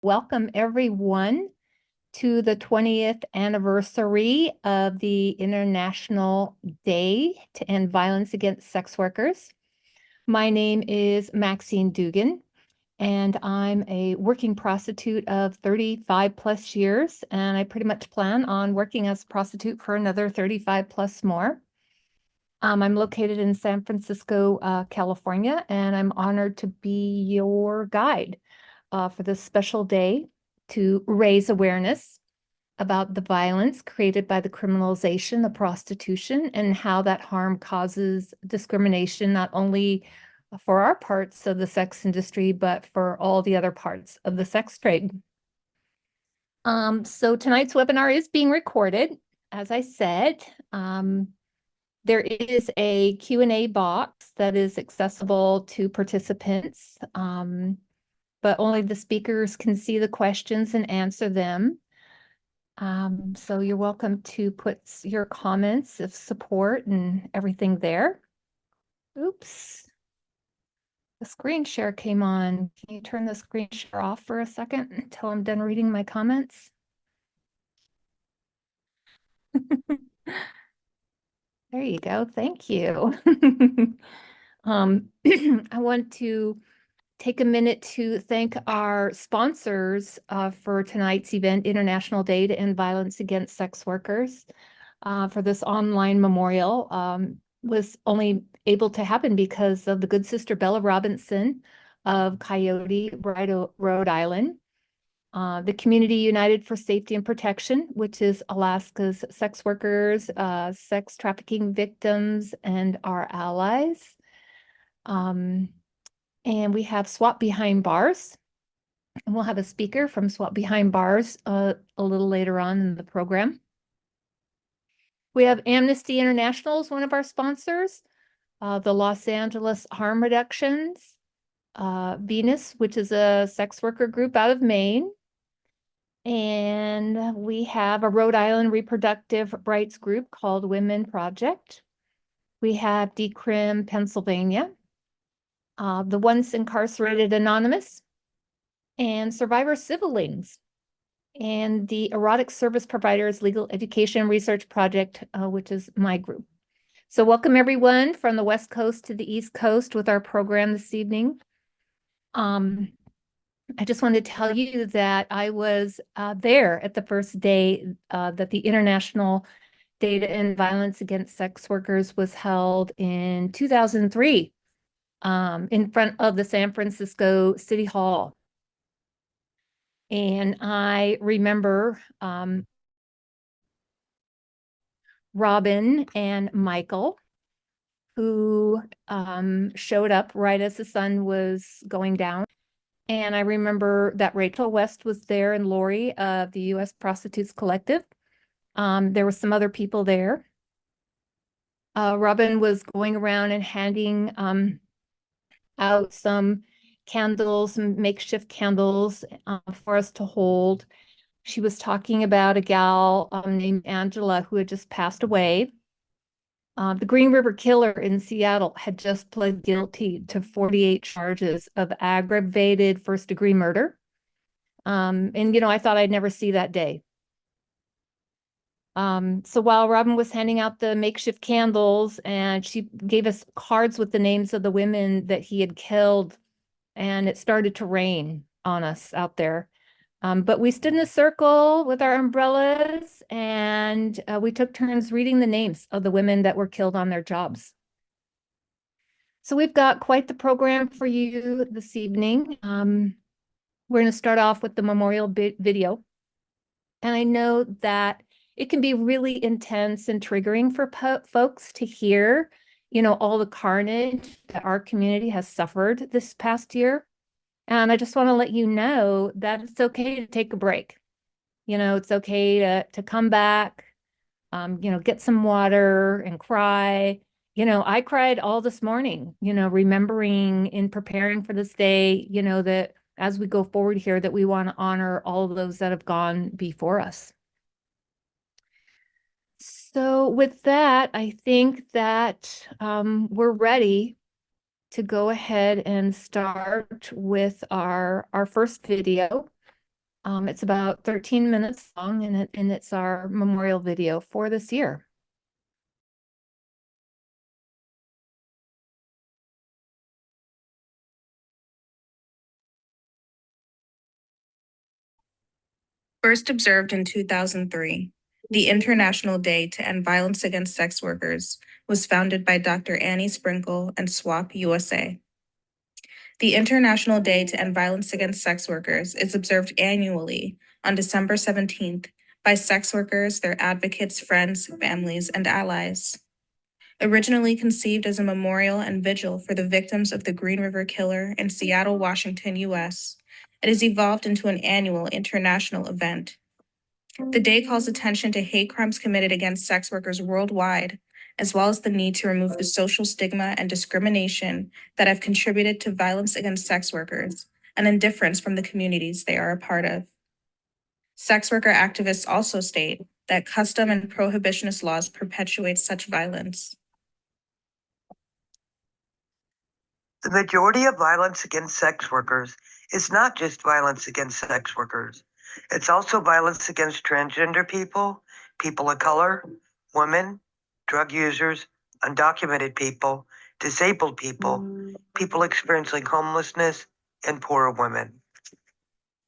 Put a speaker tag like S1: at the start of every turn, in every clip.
S1: welcome everyone to the 20th anniversary of the International Day to End Violence Against Sex Workers. My name is Maxine Dugan, and I'm a working prostitute of 35 plus years, and I pretty much plan on working as a prostitute for another 35 plus more. I'm located in San Francisco, California, and I'm honored to be your guide for this special day to raise awareness about the violence created by the criminalization of prostitution and how that harm causes discrimination, not only for our parts of the sex industry, but for all the other parts of the sex trade. So tonight's webinar is being recorded. As I said, there is a Q&A box that is accessible to participants, but only the speakers can see the questions and answer them. So you're welcome to put your comments of support and everything there. Oops. The screen share came on. Can you turn the screen share off for a second until I'm done reading my comments? There you go. Thank you. I want to take a minute to thank our sponsors for tonight's event, International Day to End Violence Against Sex Workers. For this online memorial was only able to happen because of the good sister Bella Robinson of COYOTE, Rhode Island. The Community United for Safety and Protection, which is Alaska's sex workers, sex trafficking victims, and our allies. And we have Swap Behind Bars. And we'll have a speaker from Swap Behind Bars a little later on in the program. We have Amnesty International as one of our sponsors, the Los Angeles Harm Reductions, Venus, which is a sex worker group out of Maine. And we have a Rhode Island reproductive rights group called Women Project. We have Decrim Pennsylvania, the Once Incarcerated Anonymous, and Survivor Siblings, and the Erotic Service Providers Legal Education Research Project, which is my group. So welcome everyone from the West Coast to the East Coast with our program this evening. I just wanted to tell you that I was there at the first day that the International Day to End Violence Against Sex Workers was held in 2003 in front of the San Francisco City Hall. And I remember Robin and Michael, who showed up right as the sun was going down. And I remember that Rachel West was there and Lori of the U.S. Prostitutes Collective. There were some other people there. Robin was going around and handing out some candles, some makeshift candles for us to hold. She was talking about a gal named Angela who had just passed away. The Green River Killer in Seattle had just pled guilty to 48 charges of aggravated first-degree murder. And, you know, I thought I'd never see that day. So while Robin was handing out the makeshift candles, and she gave us cards with the names of the women that he had killed, and it started to rain on us out there. But we stood in a circle with our umbrellas, and we took turns reading the names of the women that were killed on their jobs. So we've got quite the program for you this evening. We're going to start off with the memorial video. And I know that it can be really intense and triggering for folks to hear, you know, all the carnage that our community has suffered this past year. And I just want to let you know that it's okay to take a break. You know, it's okay to come back, you know, get some water and cry. You know, I cried all this morning, you know, remembering in preparing for this day, you know, that as we go forward here, that we want to honor all of those that have gone before us. So with that, I think that we're ready to go ahead and start with our first video. It's about 13 minutes long, and it's our memorial video for this year.
S2: First observed in 2003, the International Day to End Violence Against Sex Workers was founded by Dr. Annie Sprinkle and SWAP USA. The International Day to End Violence Against Sex Workers is observed annually on December 17th by sex workers, their advocates, friends, families, and allies. Originally conceived as a memorial and vigil for the victims of the Green River Killer in Seattle, Washington, US, it has evolved into an annual international event. The day calls attention to hate crimes committed against sex workers worldwide, as well as the need to remove the social stigma and discrimination that have contributed to violence against sex workers and indifference from the communities they are a part of. Sex worker activists also state that custom and prohibitionist laws perpetuate such violence.
S3: The majority of violence against sex workers is not just violence against sex workers. It's also violence against transgender people, people of color, women, drug users, undocumented people, disabled people, people experiencing homelessness, and poorer women.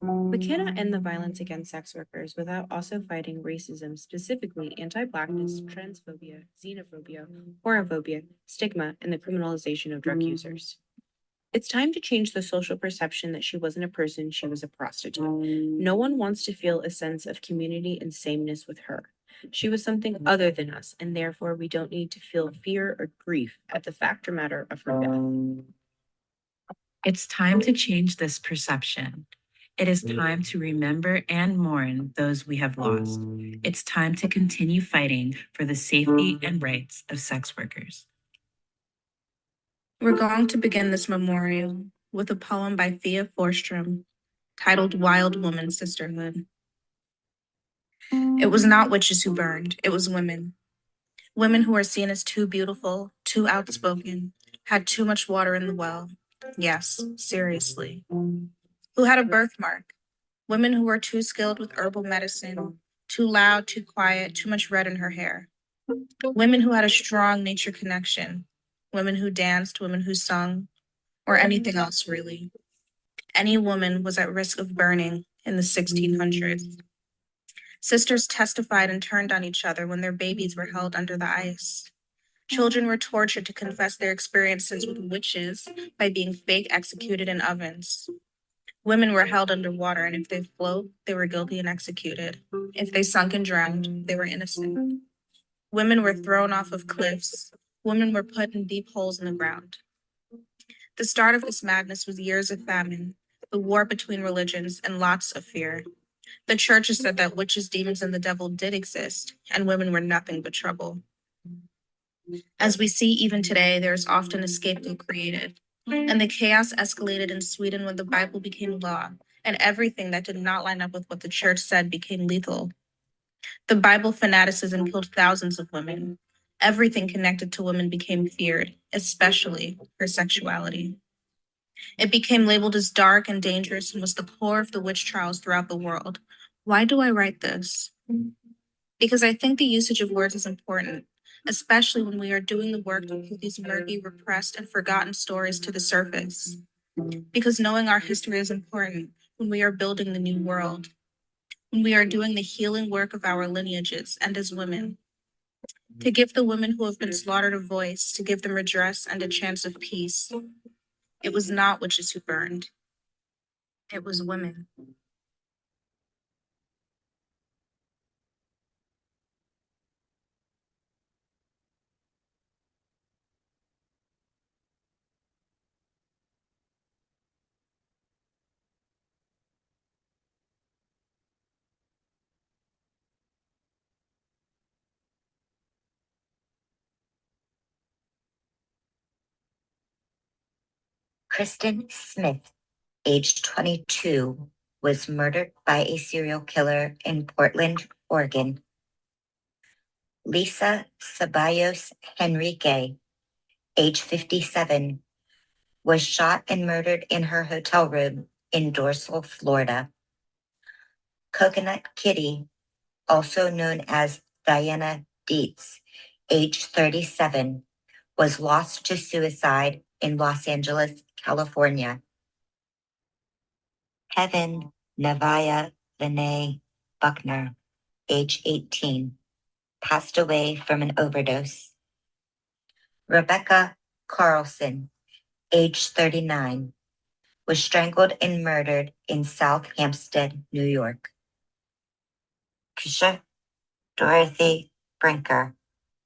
S4: We cannot end the violence against sex workers without also fighting racism, specifically anti-Blackness, transphobia, xenophobia, homophobia, stigma, and the criminalization of drug users. It's time to change the social perception that she wasn't a person, she was a prostitute. No one wants to feel a sense of community and sameness with her. She was something other than us, and therefore we don't need to feel fear or grief at the fact or matter of her death.
S5: It's time to change this perception. It is time to remember and mourn those we have lost. It's time to continue fighting for the safety and rights of sex workers.
S2: We're going to begin this memorial with a poem by Thea Forstrom titled Wild Woman Sisterhood. It was not witches who burned, it was women. Women who were seen as too beautiful, too outspoken, had too much water in the well. Yes, seriously. Who had a birthmark. Women who were too skilled with herbal medicine, too loud, too quiet, too much red in her hair. Women who had a strong nature connection. Women who danced, women who sung, or anything else really. Any woman was at risk of burning in the 1600s. Sisters testified and turned on each other when their babies were held under the ice. Children were tortured to confess their experiences with witches by being fake executed in ovens. Women were held underwater, and if they float, they were guilty and executed. If they sunk and drowned, they were innocent. Women were thrown off of cliffs. Women were put in deep holes in the ground. The start of this madness was years of famine, the war between religions, and lots of fear. The churches said that witches, demons, and the devil did exist, and women were nothing but trouble. As we see even today, there is often a scapegoat created, and the chaos escalated in Sweden when the Bible became law, and everything that did not line up with what the church said became lethal. The Bible fanaticism killed thousands of women. Everything connected to women became feared, especially her sexuality. It became labeled as dark and dangerous and was the core of the witch trials throughout the world. Why do I write this? Because I think the usage of words is important, especially when we are doing the work to put these murky, repressed, and forgotten stories to the surface. Because knowing our history is important when we are building the new world, when we are doing the healing work of our lineages and as women. To give the women who have been slaughtered a voice, to give them redress and a chance of peace. It was not witches who burned. It was women.
S6: Kristen Smith, age 22, was murdered by a serial killer in Portland, Oregon. Lisa Ceballos Henrique, age 57, was shot and murdered in her hotel room in Dorsal, Florida. Coconut Kitty, also known as Diana Dietz, age 37, was lost to suicide in Los Angeles, California. Heaven Navaya Lene Buckner, age 18, passed away from an overdose. Rebecca Carlson, age 39, was strangled and murdered in South Hampstead, New York. Keisha Dorothy Brinker,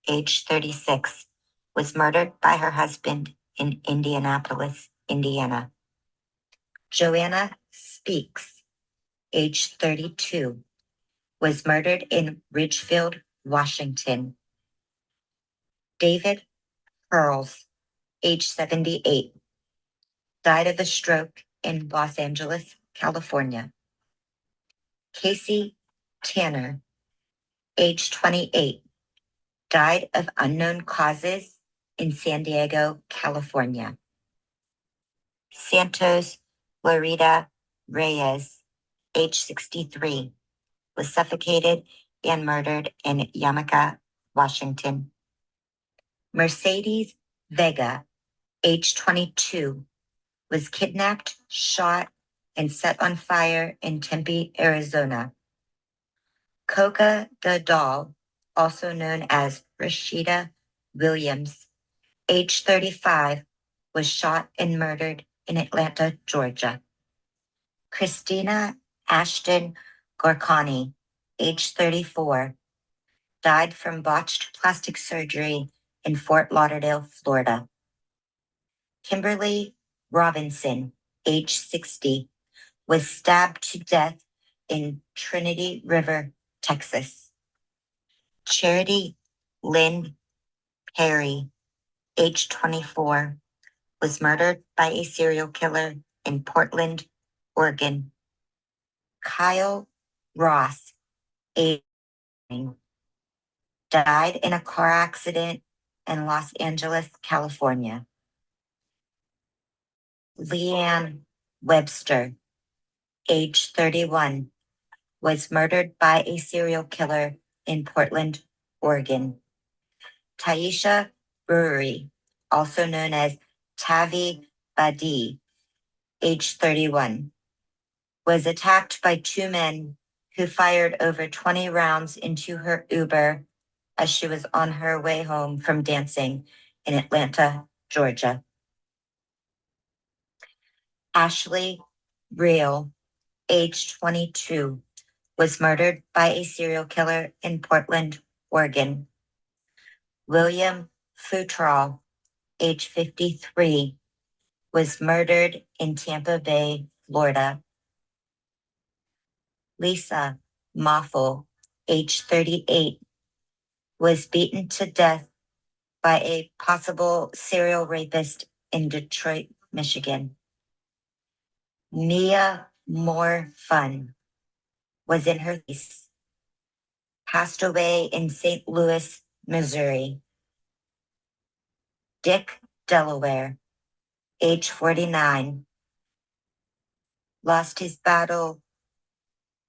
S6: age 36, was murdered by her husband in Indianapolis, Indiana. Joanna Speaks, age 32, was murdered in Ridgefield, Washington. David Pearls, age 78, died of a stroke in Los Angeles, California. Casey Tanner, age 28, died of unknown causes in San Diego, California. Santos Florida Reyes, age 63, was suffocated and murdered in Yamaka, Washington. Mercedes Vega, age 22, was kidnapped, shot, and set on fire in Tempe, Arizona. Coca the Doll, also known as Rashida Williams, age 35, was shot and murdered in Atlanta, Georgia. Christina Ashton Gorkani, age 34, died from botched plastic surgery in Fort Lauderdale, Florida. Kimberly Robinson, age 60, was stabbed to death in Trinity River, Texas. Charity Lynn Perry, age 24, was murdered by a serial killer in Portland, Oregon. Kyle Ross, age 9, died in a car accident in Los Angeles, California. Leanne Webster, age 31, was murdered by a serial killer in Portland, Oregon. Taisha Brewery, also known as Tavi Badi, age 31, was attacked by two men who fired over 20 rounds into her Uber as she was on her way home from dancing in Atlanta, Georgia. Ashley Real, age 22, was murdered by a serial killer in Portland, Oregon. William Futrall, age 53, was murdered in Tampa Bay, Florida. Lisa Moffel, age 38, was beaten to death by a possible serial rapist in Detroit, Michigan. Mia Moore Fun was in her 30s, passed away in St. Louis, Missouri. Dick Delaware, age 49, lost his battle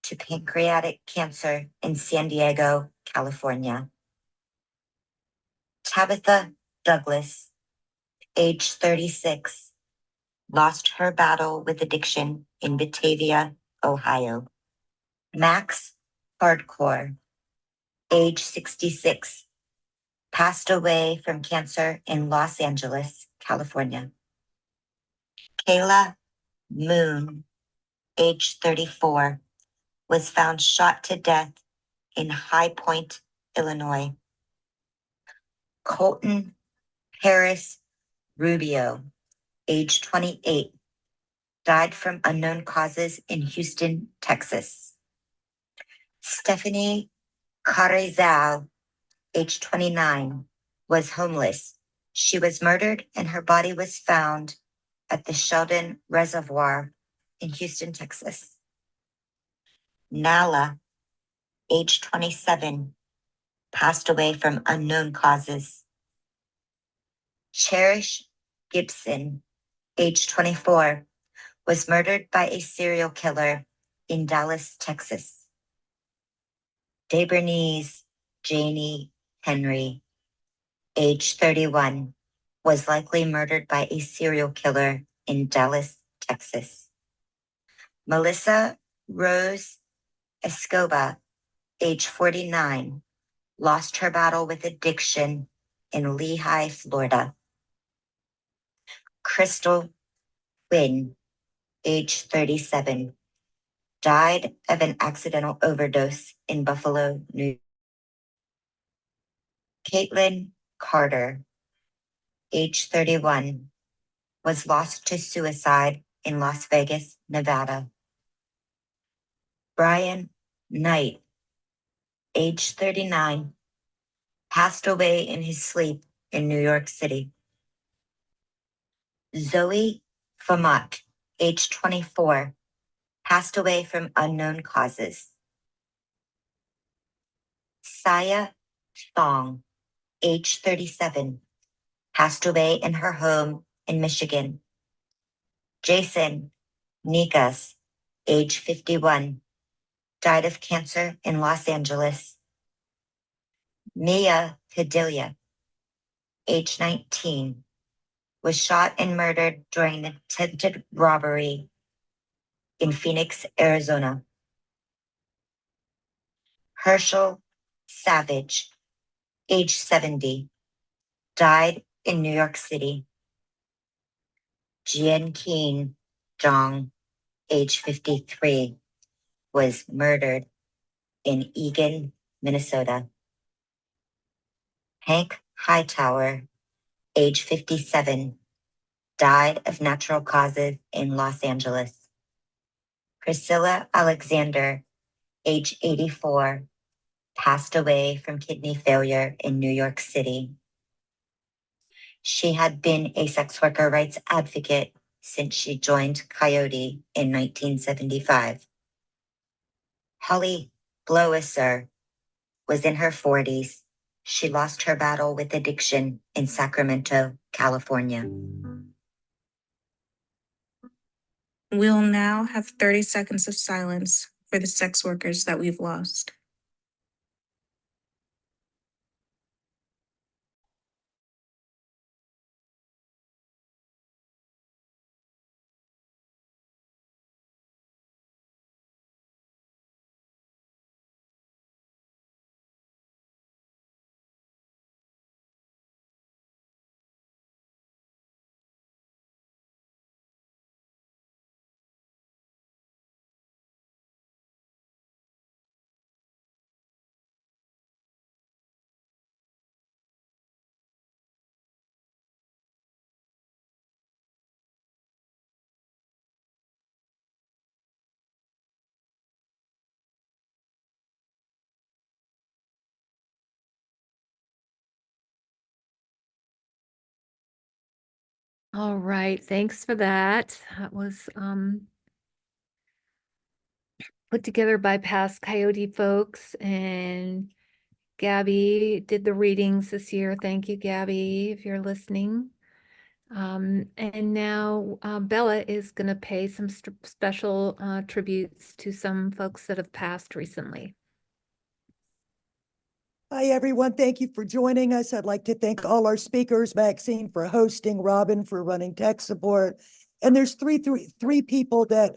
S6: to pancreatic cancer in San Diego, California. Tabitha Douglas, age 36, lost her battle with addiction in Batavia, Ohio. Max Hardcore, age 66, passed away from cancer in Los Angeles, California. Kayla Moon, age 34, was found shot to death in High Point, Illinois. Colton Harris Rubio, age 28, died from unknown causes in Houston, Texas. Stephanie Carrizal, age 29, was homeless. She was murdered and her body was found at the Sheldon Reservoir in Houston, Texas. Nala, age 27, passed away from unknown causes. Cherish Gibson, age 24, was murdered by a serial killer in Dallas, Texas. DeBernice Janie Henry, age 31, was likely murdered by a serial killer in Dallas, Texas. Melissa Rose Escobar, age 49, lost her battle with addiction in Lehigh, Florida. Crystal Quinn, age 37, died of an accidental overdose in Buffalo, New York. Caitlin Carter, age 31, was lost to suicide in Las Vegas, Nevada. Brian Knight, age 39, passed away in his sleep in New York City. Zoe Famat, age 24, passed away from unknown causes. Saya Thong, age 37, passed away in her home in Michigan. Jason Nikas, age 51, died of cancer in Los Angeles. Mia Padilla, age 19, was shot and murdered during an attempted robbery in Phoenix, Arizona. Herschel Savage, age 70, died in New York City. Jian Qing Zhang, age 53, was murdered in Eagan, Minnesota. Hank Hightower, age 57, died of natural causes in Los Angeles. Priscilla Alexander, age 84, passed away from kidney failure in New York City. She had been a sex worker rights advocate since she joined COYOTE in 1975. Holly Blowiser was in her 40s. She lost her battle with addiction in Sacramento, California.
S2: We'll now have 30 seconds of silence for the sex workers that we've lost.
S1: All right, thanks for that. That was put together by past Coyote folks, and Gabby did the readings this year. Thank you, Gabby, if you're listening. And now Bella is going to pay some special tributes to some folks that have passed recently.
S7: Hi, everyone. Thank you for joining us. I'd like to thank all our speakers, Maxine for hosting, Robin for running tech support. And there's three people that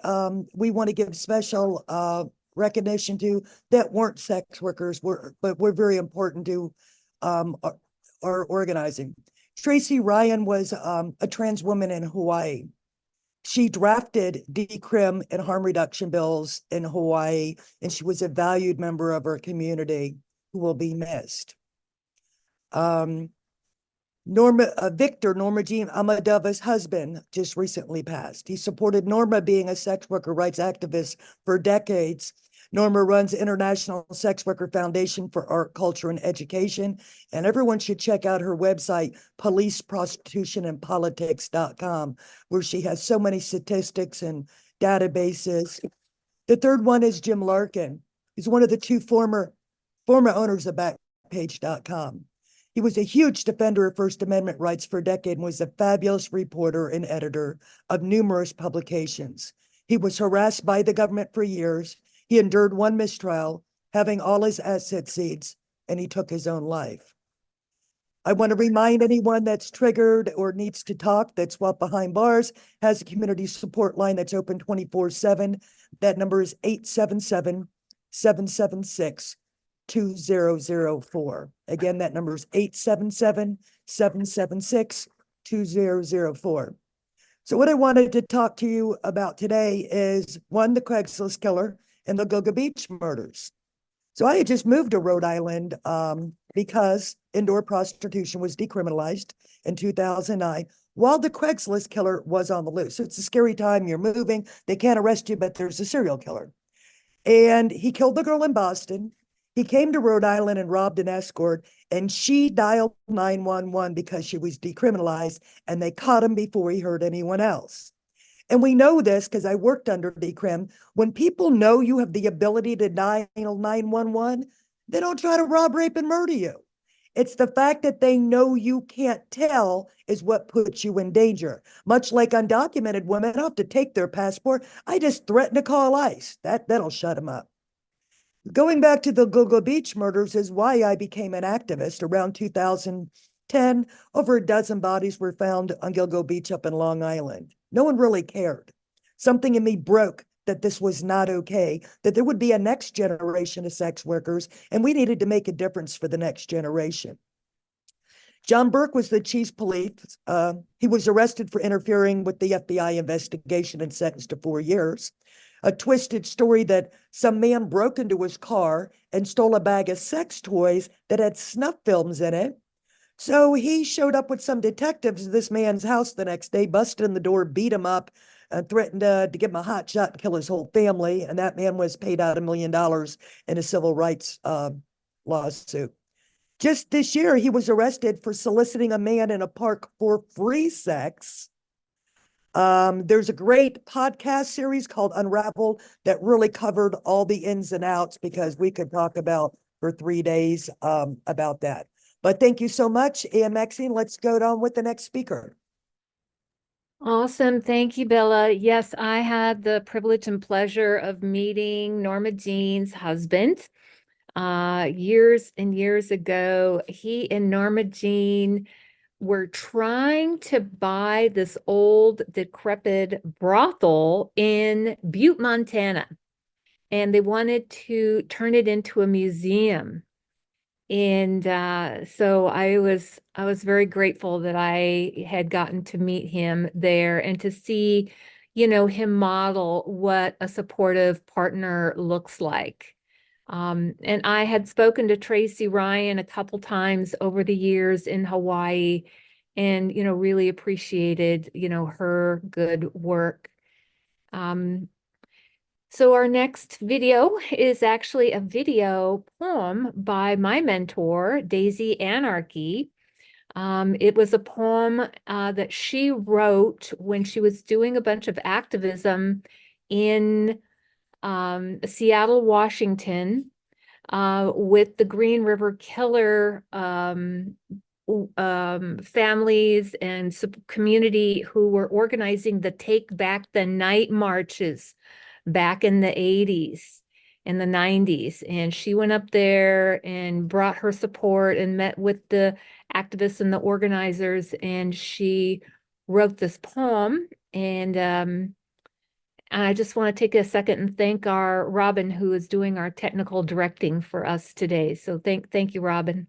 S7: we want to give special recognition to that weren't sex workers, but were very important to our organizing. Tracy Ryan was a trans woman in Hawaii. She drafted decrim and harm reduction bills in Hawaii, and she was a valued member of her community who will be missed. Victor, Norma Jean Amadeva's husband, just recently passed. He supported Norma being a sex worker rights activist for decades. Norma runs International Sex Worker Foundation for Art, Culture, and Education. And everyone should check out her website, policeprostitutionandpolitics.com, where she has so many statistics and databases. The third one is Jim Larkin. He's one of the two former owners of Backpage.com. He was a huge defender of First Amendment rights for a decade and was a fabulous reporter and editor of numerous publications. He was harassed by the government for years. He endured one mistrial, having all his assets seized, and he took his own life. I want to remind anyone that's triggered or needs to talk that SWAT Behind Bars has a community support line that's open 24/7. That number is 877-776-2004. Again, that number is 877-776-2004. So what I wanted to talk to you about today is, one, the Craigslist killer and the Gogo Beach murders. So I had just moved to Rhode Island because indoor prostitution was decriminalized in 2009 while the Craigslist killer was on the loose. So it's a scary time. You're moving. They can't arrest you, but there's a serial killer. And he killed the girl in Boston. He came to Rhode Island and robbed an escort, and she dialed 911 because she was decriminalized, and they caught him before he hurt anyone else. And we know this because I worked under decrim. When people know you have the ability to dial 911, they don't try to rob, rape, and murder you. It's the fact that they know you can't tell is what puts you in danger. Much like undocumented women, I don't have to take their passport. I just threaten to call ICE. That'll shut them up. Going back to the Gogo Beach murders is why I became an activist. Around 2010, over a dozen bodies were found on Gilgo Beach up in Long Island. No one really cared. Something in me broke that this was not okay, that there would be a next generation of sex workers, and we needed to make a difference for the next generation. John Burke was the chief police. He was arrested for interfering with the FBI investigation and sentenced to 4 years. A twisted story that some man broke into his car and stole a bag of sex toys that had snuff films in it. So he showed up with some detectives at this man's house the next day, busted in the door, beat him up, and threatened to give him a hot shot and kill his whole family. And that man was paid out $1 million in a civil rights lawsuit. Just this year, he was arrested for soliciting a man in a park for free sex. There's a great podcast series called Unravel that really covered all the ins and outs, because we could talk about for 3 days about that. But thank you so much. And Maxine, let's go on with the next speaker.
S1: Awesome. Thank you, Bella. Yes, I had the privilege and pleasure of meeting Norma Jean's husband years and years ago. He and Norma Jean were trying to buy this old, decrepit brothel in Butte, Montana, and they wanted to turn it into a museum. And so I was very grateful that I had gotten to meet him there and to see, him model what a supportive partner looks like. And I had spoken to Tracy Ryan a couple times over the years in Hawaii, and really appreciated her good work. So our next video is actually a video poem by my mentor, Daisy Anarchy. It was a poem that she wrote when she was doing a bunch of activism in Seattle, Washington, with the Green River Killer families and community who were organizing the Take Back the Night marches back in the 80s and the 90s. And she went up there and brought her support and met with the activists and the organizers. And she wrote this poem. And I just want to take a second and thank our Robin, who is doing our technical directing for us today. So thank you, Robin.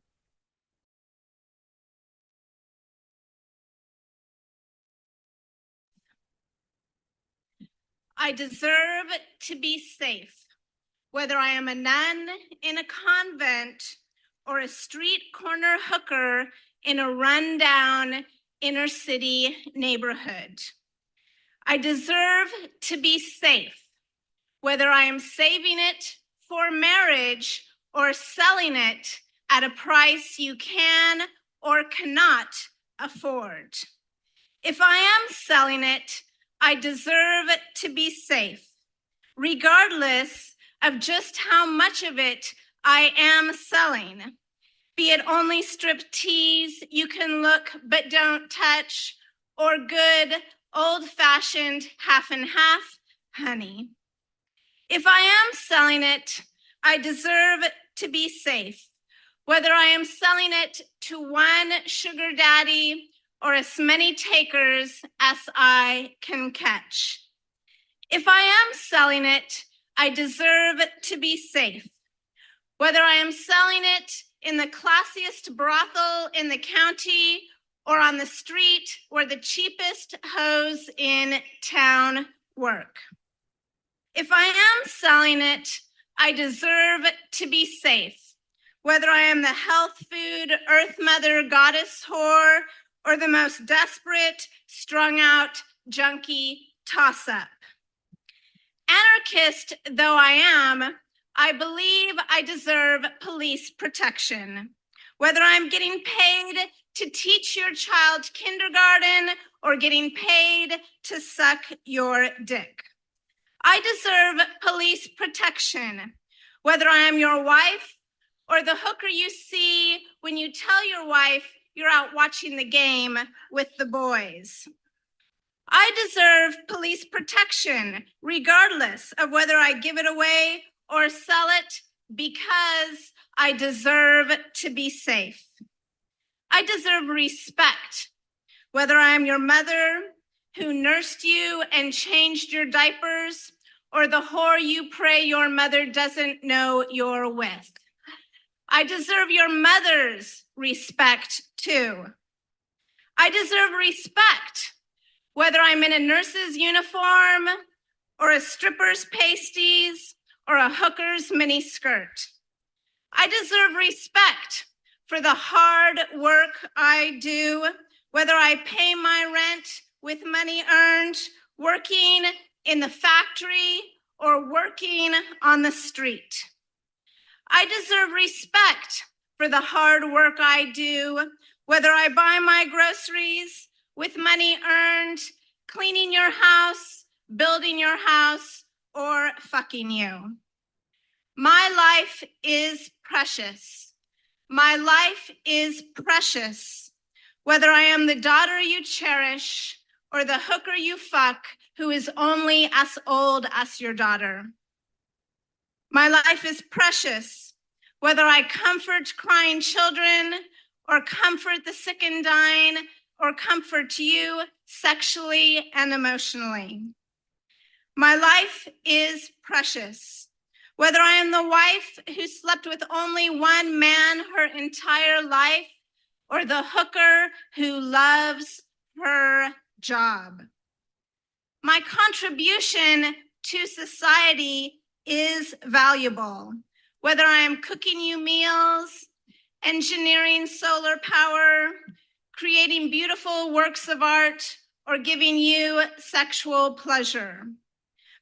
S8: I deserve to be safe, whether I am a nun in a convent or a street corner hooker in a rundown inner city neighborhood. I deserve to be safe, whether I am saving it for marriage or selling it at a price you can or cannot afford. If I am selling it, I deserve to be safe, regardless of just how much of it I am selling. Be it only striptease you can look but don't touch, or good old-fashioned half and half honey. If I am selling it, I deserve to be safe, whether I am selling it to one sugar daddy or as many takers as I can catch. If I am selling it, I deserve to be safe, whether I am selling it in the classiest brothel in the county or on the street where the cheapest hoes in town work. If I am selling it, I deserve to be safe, whether I am the health food, earth mother, goddess whore, or the most desperate, strung out, junkie toss-up. Anarchist though I am, I believe I deserve police protection, whether I'm getting paid to teach your child kindergarten or getting paid to suck your dick. I deserve police protection, whether I am your wife or the hooker you see when you tell your wife you're out watching the game with the boys. I deserve police protection, regardless of whether I give it away or sell it, because I deserve to be safe. I deserve respect, whether I am your mother who nursed you and changed your diapers, or the whore you pray your mother doesn't know you're with. I deserve your mother's respect too. I deserve respect, whether I'm in a nurse's uniform or a stripper's pasties or a hooker's miniskirt. I deserve respect for the hard work I do, whether I pay my rent with money earned working in the factory or working on the street. I deserve respect for the hard work I do, whether I buy my groceries with money earned, cleaning your house, building your house, or fucking you. My life is precious. My life is precious, whether I am the daughter you cherish or the hooker you fuck who is only as old as your daughter. My life is precious, whether I comfort crying children or comfort the sick and dying or comfort you sexually and emotionally. My life is precious, whether I am the wife who slept with only one man her entire life or the hooker who loves her job. My contribution to society is valuable, whether I am cooking you meals, engineering solar power, creating beautiful works of art, or giving you sexual pleasure.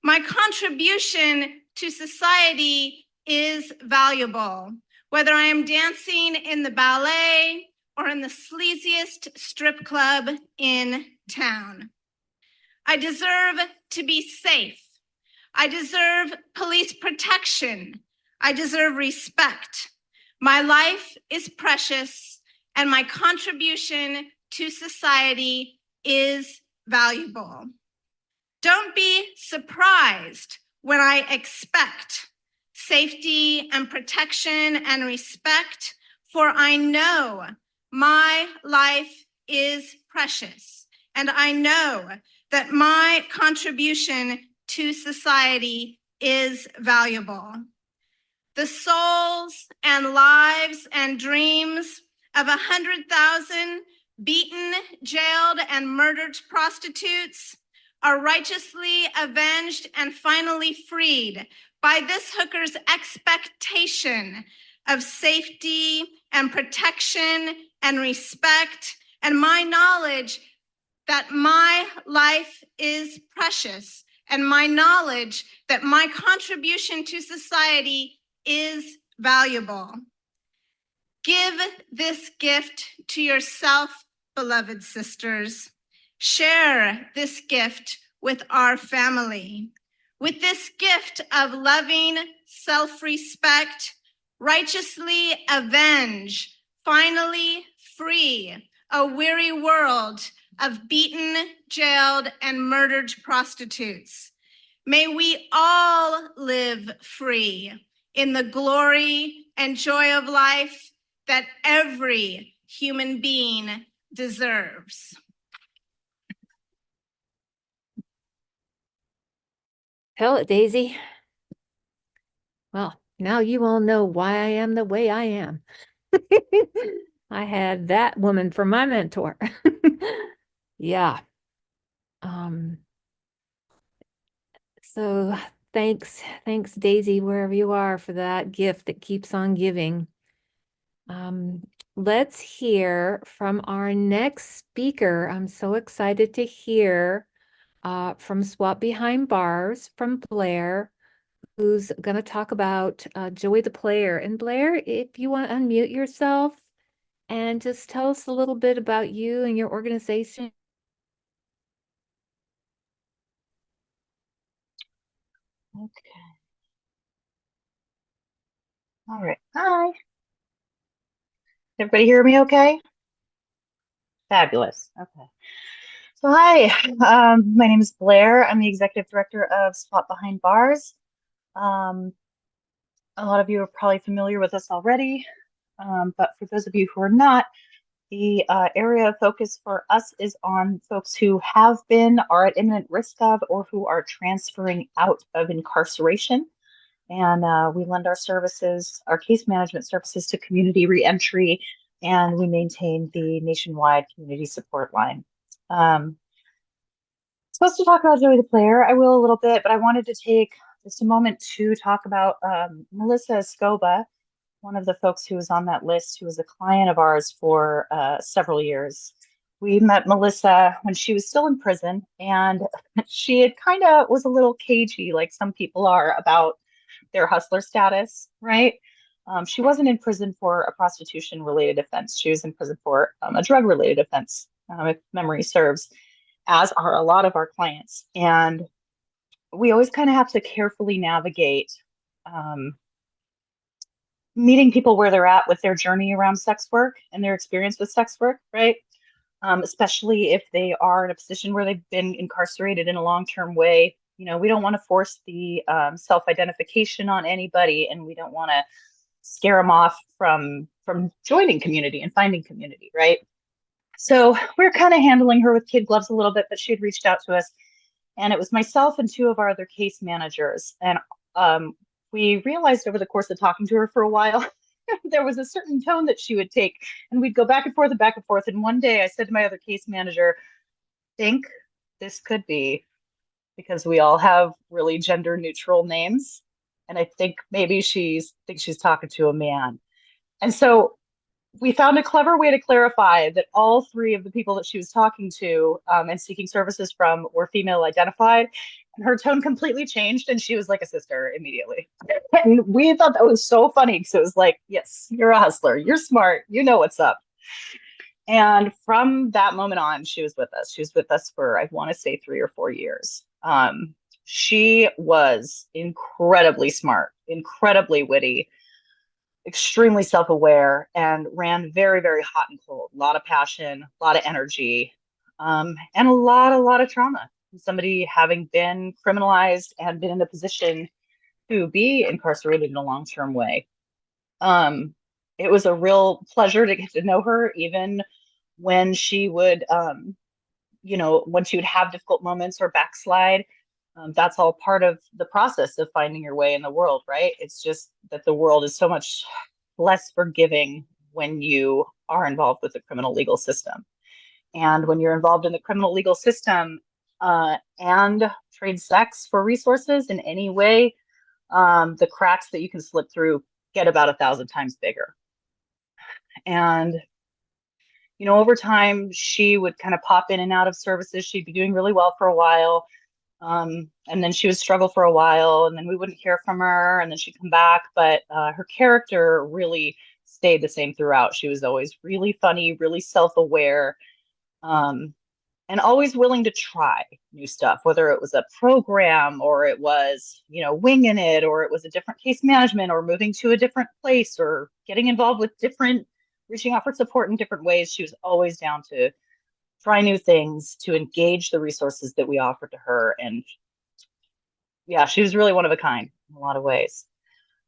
S8: My contribution to society is valuable, whether I am dancing in the ballet or in the sleaziest strip club in town. I deserve to be safe. I deserve police protection. I deserve respect. My life is precious, and my contribution to society is valuable. Don't be surprised when I expect safety and protection and respect, for I know my life is precious, and I know that my contribution to society is valuable. The souls and lives and dreams of 100,000 beaten, jailed, and murdered prostitutes are righteously avenged and finally freed by this hooker's expectation of safety and protection and respect, and my knowledge that my life is precious, and my knowledge that my contribution to society is valuable. Give this gift to yourself, beloved sisters. Share this gift with our family. With this gift of loving self-respect, righteously avenge, finally free a weary world of beaten, jailed, and murdered prostitutes. May we all live free in the glory and joy of life that every human being deserves.
S1: Tell it, Daisy. Well, now you all know why I am the way I am. I had that woman for my mentor. Yeah. So thanks, Daisy, wherever you are, for that gift that keeps on giving. Let's hear from our next speaker. I'm so excited to hear from Swap Behind Bars, from Blair, who's going to talk about Joey the Player. And Blair, if you want to unmute yourself and just tell us a little bit about you and your organization.
S9: Okay. All right. Hi. Everybody hear me okay? Fabulous. Okay. So hi, my name is Blair. I'm the executive director of Swap Behind Bars. A lot of you are probably familiar with us already, but for those of you who are not, the area of focus for us is on folks who have been, are at imminent risk of, or who are transferring out of incarceration. And we lend our services, our case management services, to community reentry, and we maintain the nationwide community support line. Supposed to talk about Joey the Player. I will a little bit, but I wanted to take just a moment to talk about Melissa Escoba, one of the folks who was on that list, who was a client of ours for several years. We met Melissa when she was still in prison, and she had kind of was a little cagey, like some people are, about their hustler status, right? She wasn't in prison for a prostitution-related offense. She was in prison for a drug-related offense, if memory serves, as are a lot of our clients. And we always kind of have to carefully navigate meeting people where they're at with their journey around sex work and their experience with sex work, right? Especially if they are in a position where they've been incarcerated in a long-term way. You know, we don't want to force the self-identification on anybody, and we don't want to scare them off from joining community and finding community, right? So we're kind of handling her with kid gloves a little bit, but she had reached out to us, and it was myself and two of our other case managers. And we realized over the course of talking to her for a while, there was a certain tone that she would take, and we'd go back and forth and back and forth. And one day I said to my other case manager, think this could be, because we all have really gender neutral names, and I think maybe she's talking to a man. And so we found a clever way to clarify that all three of the people that she was talking to and seeking services from were female identified. And her tone completely changed, and she was like a sister immediately. And we thought that was so funny, because it was like, yes, you're a hustler, you're smart, you know what's up. And from that moment on, she was with us. She was with us for, I want to say, 3 or 4 years. She was incredibly smart, incredibly witty, extremely self-aware, and ran very, very hot and cold. A lot of passion, a lot of energy, and a lot of trauma. Somebody having been criminalized and been in a position to be incarcerated in a long-term way. It was a real pleasure to get to know her, even when she would, when she would have difficult moments or backslide. That's all part of the process of finding your way in the world, right? It's just that the world is so much less forgiving when you are involved with the criminal legal system. And when you're involved in the criminal legal system and trade sex for resources in any way, the cracks that you can slip through get about 1,000 times bigger. And over time, she would kind of pop in and out of services. She'd be doing really well for a while. And then she would struggle for a while, and then we wouldn't hear from her, and then she'd come back. But her character really stayed the same throughout. She was always really funny, really self-aware, and always willing to try new stuff, whether it was a program or it was, winging it, or it was a different case management, or moving to a different place, or getting involved with reaching out for support in different ways. She was always down to try new things, to engage the resources that we offered to her. And yeah, she was really one of a kind in a lot of ways.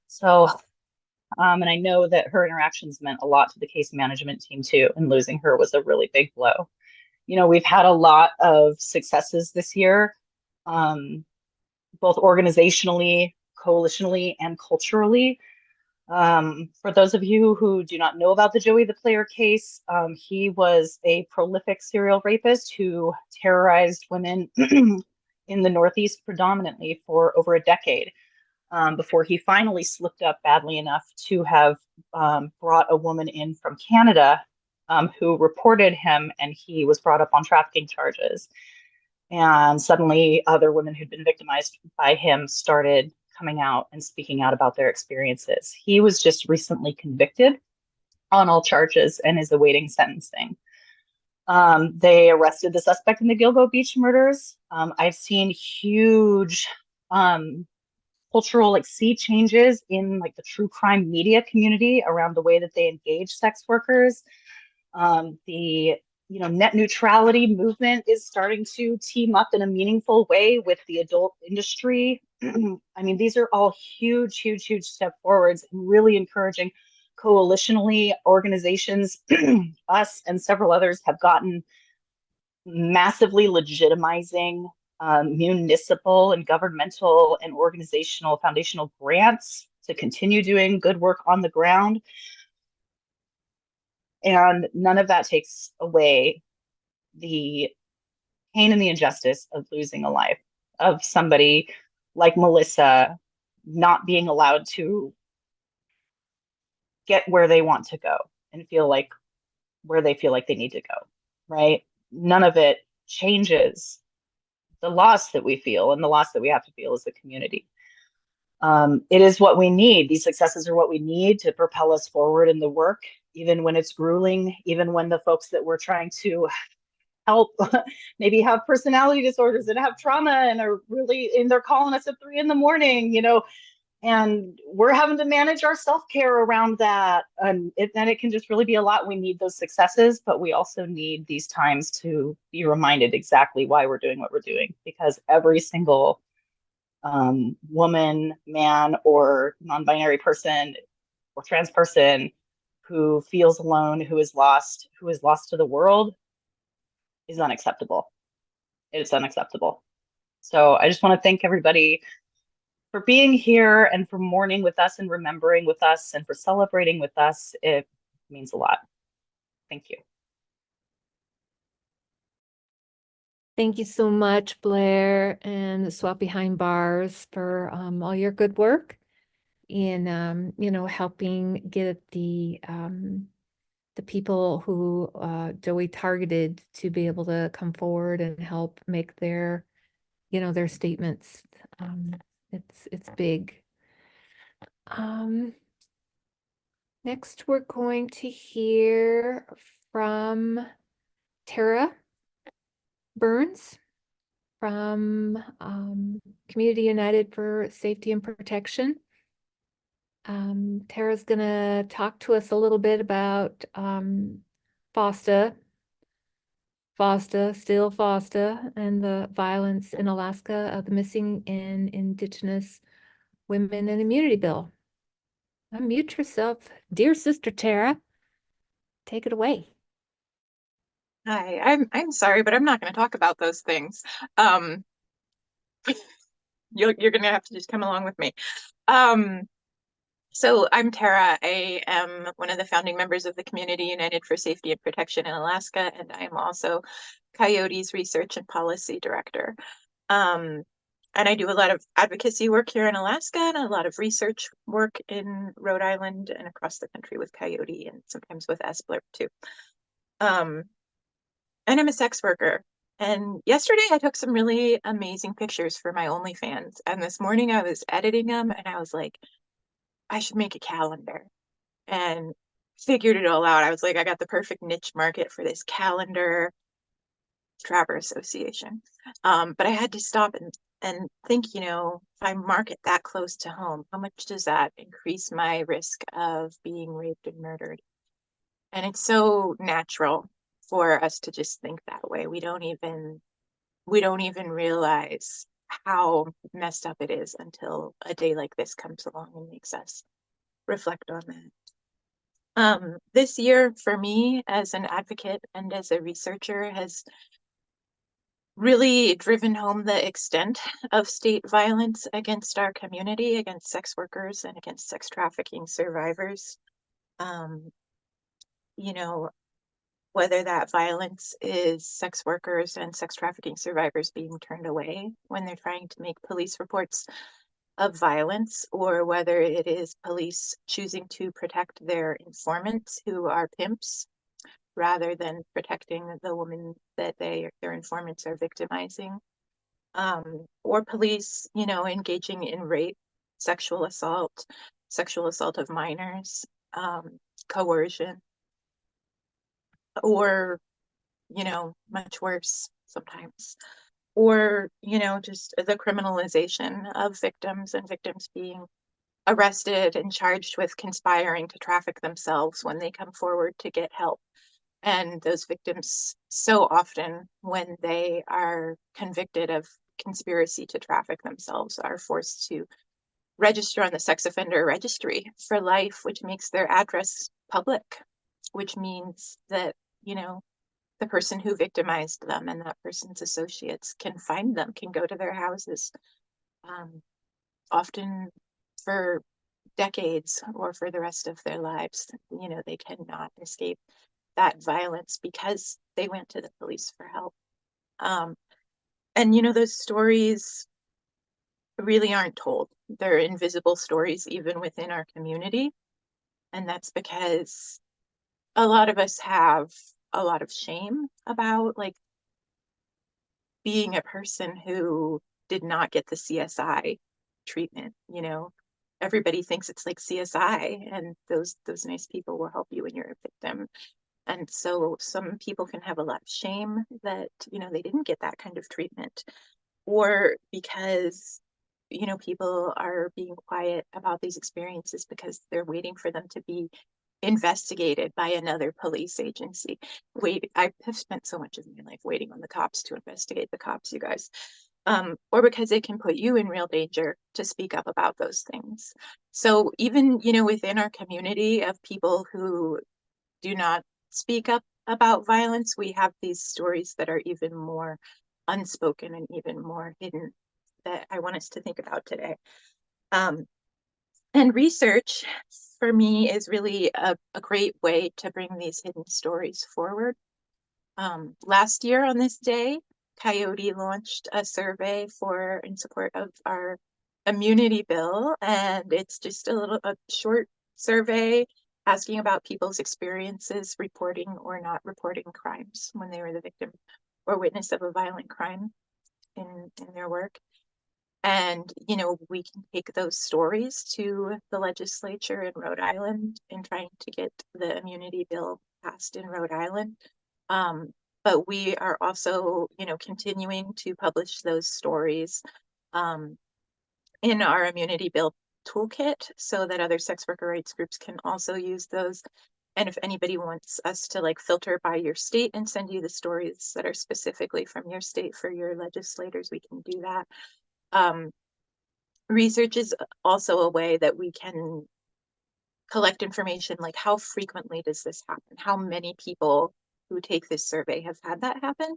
S9: So, and I know that her interactions meant a lot to the case management team too, and losing her was a really big blow. We've had a lot of successes this year, both organizationally, coalitionally, and culturally. For those of you who do not know about the Joey the Player case, he was a prolific serial rapist who terrorized women in the Northeast predominantly for over a decade, before he finally slipped up badly enough to have brought a woman in from Canada, who reported him, and he was brought up on trafficking charges. And suddenly other women who'd been victimized by him started coming out and speaking out about their experiences. He was just recently convicted on all charges and is awaiting sentencing. They arrested the suspect in the Gilgo Beach murders. I've seen huge cultural sea changes in the true crime media community around the way that they engage sex workers. The net neutrality movement is starting to team up in a meaningful way with the adult industry. I mean, these are all huge, huge, huge step forwards, and really encouraging. Coalitionally, organizations, us and several others, have gotten massively legitimizing municipal and governmental and organizational foundational grants to continue doing good work on the ground. And none of that takes away the pain and the injustice of losing a life, of somebody like Melissa not being allowed to get where they want to go and feel like where they feel like they need to go, right? None of it changes the loss that we feel and the loss that we have to feel as a community. It is what we need. These successes are what we need to propel us forward in the work, even when it's grueling, even when the folks that we're trying to help maybe have personality disorders and have trauma and are really, and they're calling us at 3 a.m, and we're having to manage our self-care around that. And it can just really be a lot. We need those successes, but we also need these times to be reminded exactly why we're doing what we're doing, because every single woman, man, or non-binary person or trans person who feels alone, who is lost to the world, is unacceptable. It's unacceptable. So I just want to thank everybody for being here and for mourning with us and remembering with us and for celebrating with us. It means a lot. Thank you.
S1: Thank you so much, Blair and the Swap Behind Bars, for all your good work in helping get the people who Joey targeted to be able to come forward and help make their their statements. It's big. Next, we're going to hear from Tara Burns from Community United for Safety and Protection. Tara's gonna talk to us a little bit about FOSTA, still FOSTA, and the violence in Alaska of the missing and Indigenous women and immunity bill. Unmute yourself, dear Sister Tara. Take it away.
S10: Hi, I'm sorry, but I'm not going to talk about those things. You're going to have to just come along with me. So I'm Tara. I am one of the founding members of the Community United for Safety and Protection in Alaska, and I am also COYOTE's Research and Policy Director. And I do a lot of advocacy work here in Alaska and a lot of research work in Rhode Island and across the country with COYOTE and sometimes with SBLIRP too. And I'm a sex worker. And yesterday I took some really amazing pictures for my OnlyFans. And this morning I was editing them and I was like, I should make a calendar. And figured it all out. I was like, I got the perfect niche market for this calendar. Trapper Association. But I had to stop and think, if I market that close to home, how much does that increase my risk of being raped and murdered? And it's so natural for us to just think that way. We don't even realize how messed up it is until a day like this comes along and makes us reflect on that. This year for me as an advocate and as a researcher has really driven home the extent of state violence against our community, against sex workers and against sex trafficking survivors. You know, whether that violence is sex workers and sex trafficking survivors being turned away when they're trying to make police reports of violence, or whether it is police choosing to protect their informants who are pimps rather than protecting the woman that their informants are victimizing, or police, you know, engaging in rape, sexual assault of minors, coercion, or, you know, much worse sometimes, or, you know, just the criminalization of victims and victims being arrested and charged with conspiring to traffic themselves when they come forward to get help. And those victims, so often when they are convicted of conspiracy to traffic themselves, are forced to register on the sex offender registry for life, which makes their address public, which means that, you know, the person who victimized them and that person's associates can find them, can go to their houses, often for decades or for the rest of their lives. You know, they cannot escape that violence because they went to the police for help. And, you know, those stories really aren't told. They're invisible stories even within our community. And that's because a lot of us have a lot of shame about like being a person who did not get the CSI treatment. You know, everybody thinks it's like CSI and those nice people will help you when you're a victim. And so some people can have a lot of shame that, you know, they didn't get that kind of treatment, or because, you know, people are being quiet about these experiences because they're waiting for them to be investigated by another police agency. I have spent so much of my life waiting on the cops to investigate the cops, you guys. Or because it can put you in real danger to speak up about those things. So even, you know, within our community of people who do not speak up about violence, we have these stories that are even more unspoken and even more hidden that I want us to think about today. And research for me is really a great way to bring these hidden stories forward. Last year on this day, COYOTE launched a survey in support of our immunity bill, and it's just a short survey asking about people's experiences reporting or not reporting crimes when they were the victim or witness of a violent crime in their work. And, you know, we can take those stories to the legislature in Rhode Island in trying to get the immunity bill passed in Rhode Island. But we are also, you know, continuing to publish those stories in our immunity bill toolkit so that other sex worker rights groups can also use those. And if anybody wants us to like filter by your state and send you the stories that are specifically from your state for your legislators, we can do that. Research is also a way that we can collect information like how frequently does this happen? How many people who take this survey have had that happen?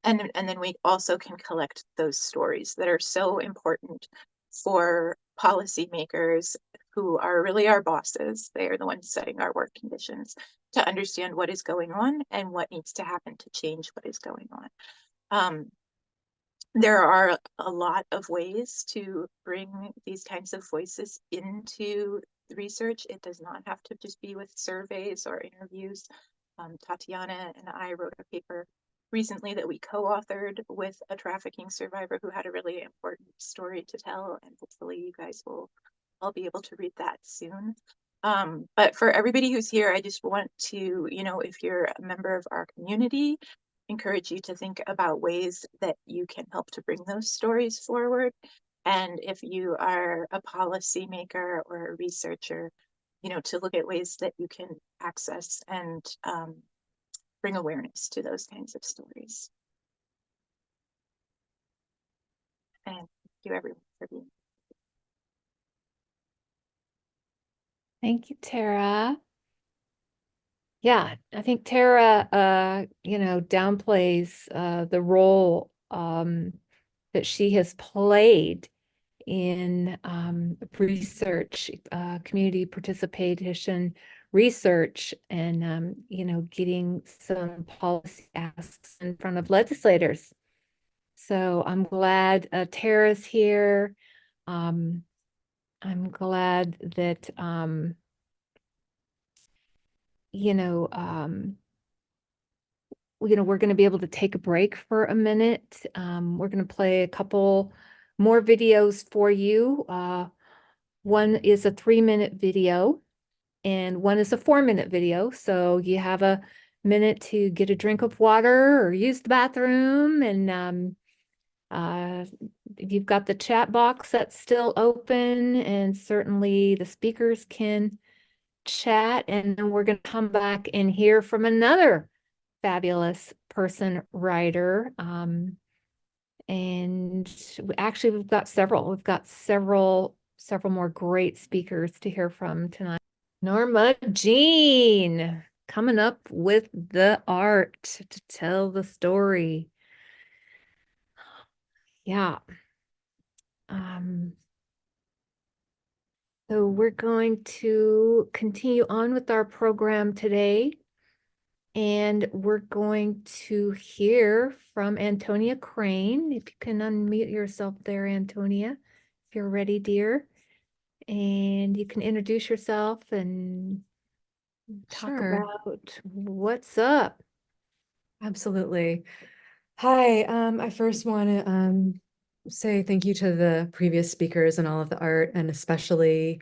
S10: And then we also can collect those stories that are so important for policymakers who are really our bosses. They are the ones setting our work conditions to understand what is going on and what needs to happen to change what is going on. There are a lot of ways to bring these kinds of voices into research. It does not have to just be with surveys or interviews. Tatiana and I wrote a paper recently that we co-authored with a trafficking survivor who had a really important story to tell, and hopefully you guys will all be able to read that soon. But for everybody who's here, I just want to, you know, if you're a member of our community, encourage you to think about ways that you can help to bring those stories forward. And if you are a policymaker or a researcher, you know, to look at ways that you can access and bring awareness to those kinds of stories. And thank you everyone for being here.
S1: Thank you, Tara. Yeah, I think Tara, downplays the role that she has played in research, community participation research, and getting some policy asks in front of legislators. So I'm glad Tara's here. I'm glad that we're going to be able to take a break for a minute. We're going to play a couple more videos for you. One is a 3-minute video and one is a 4-minute video. So you have a minute to get a drink of water or use the bathroom. And you've got the chat box that's still open, and certainly the speakers can chat. And then we're going to come back and hear from another fabulous person writer. And actually we've got several more great speakers to hear from tonight. Norma Jean coming up with the art to tell the story. Yeah. So we're going to continue on with our program today. And we're going to hear from Antonia Crane. If you can unmute yourself there, Antonia, if you're ready, dear. And you can introduce yourself and talk
S11: Sure.
S1: about what's up.
S11: Absolutely. Hi, I first want to say thank you to the previous speakers and all of the art, and especially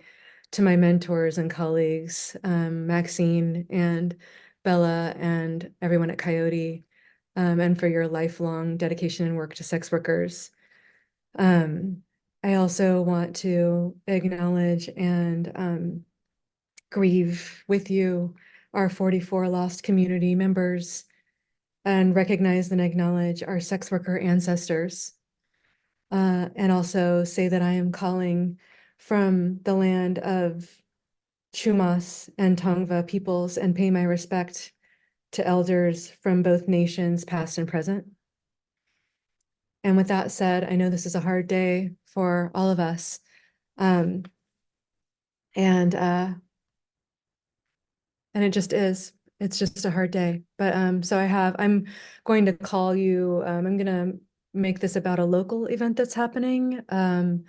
S11: to my mentors and colleagues, Maxine and Bella and everyone at Coyote, and for your lifelong dedication and work to sex workers. I also want to acknowledge and grieve with you our 44 lost community members, and recognize and acknowledge our sex worker ancestors. And also say that I am calling from the land of Chumash and Tongva peoples and pay my respect to elders from both nations, past and present. And with that said, I know this is a hard day for all of us. And it just is. It's just a hard day. But so I'm going to call you, I'm gonna make this about a local event that's happening. I'm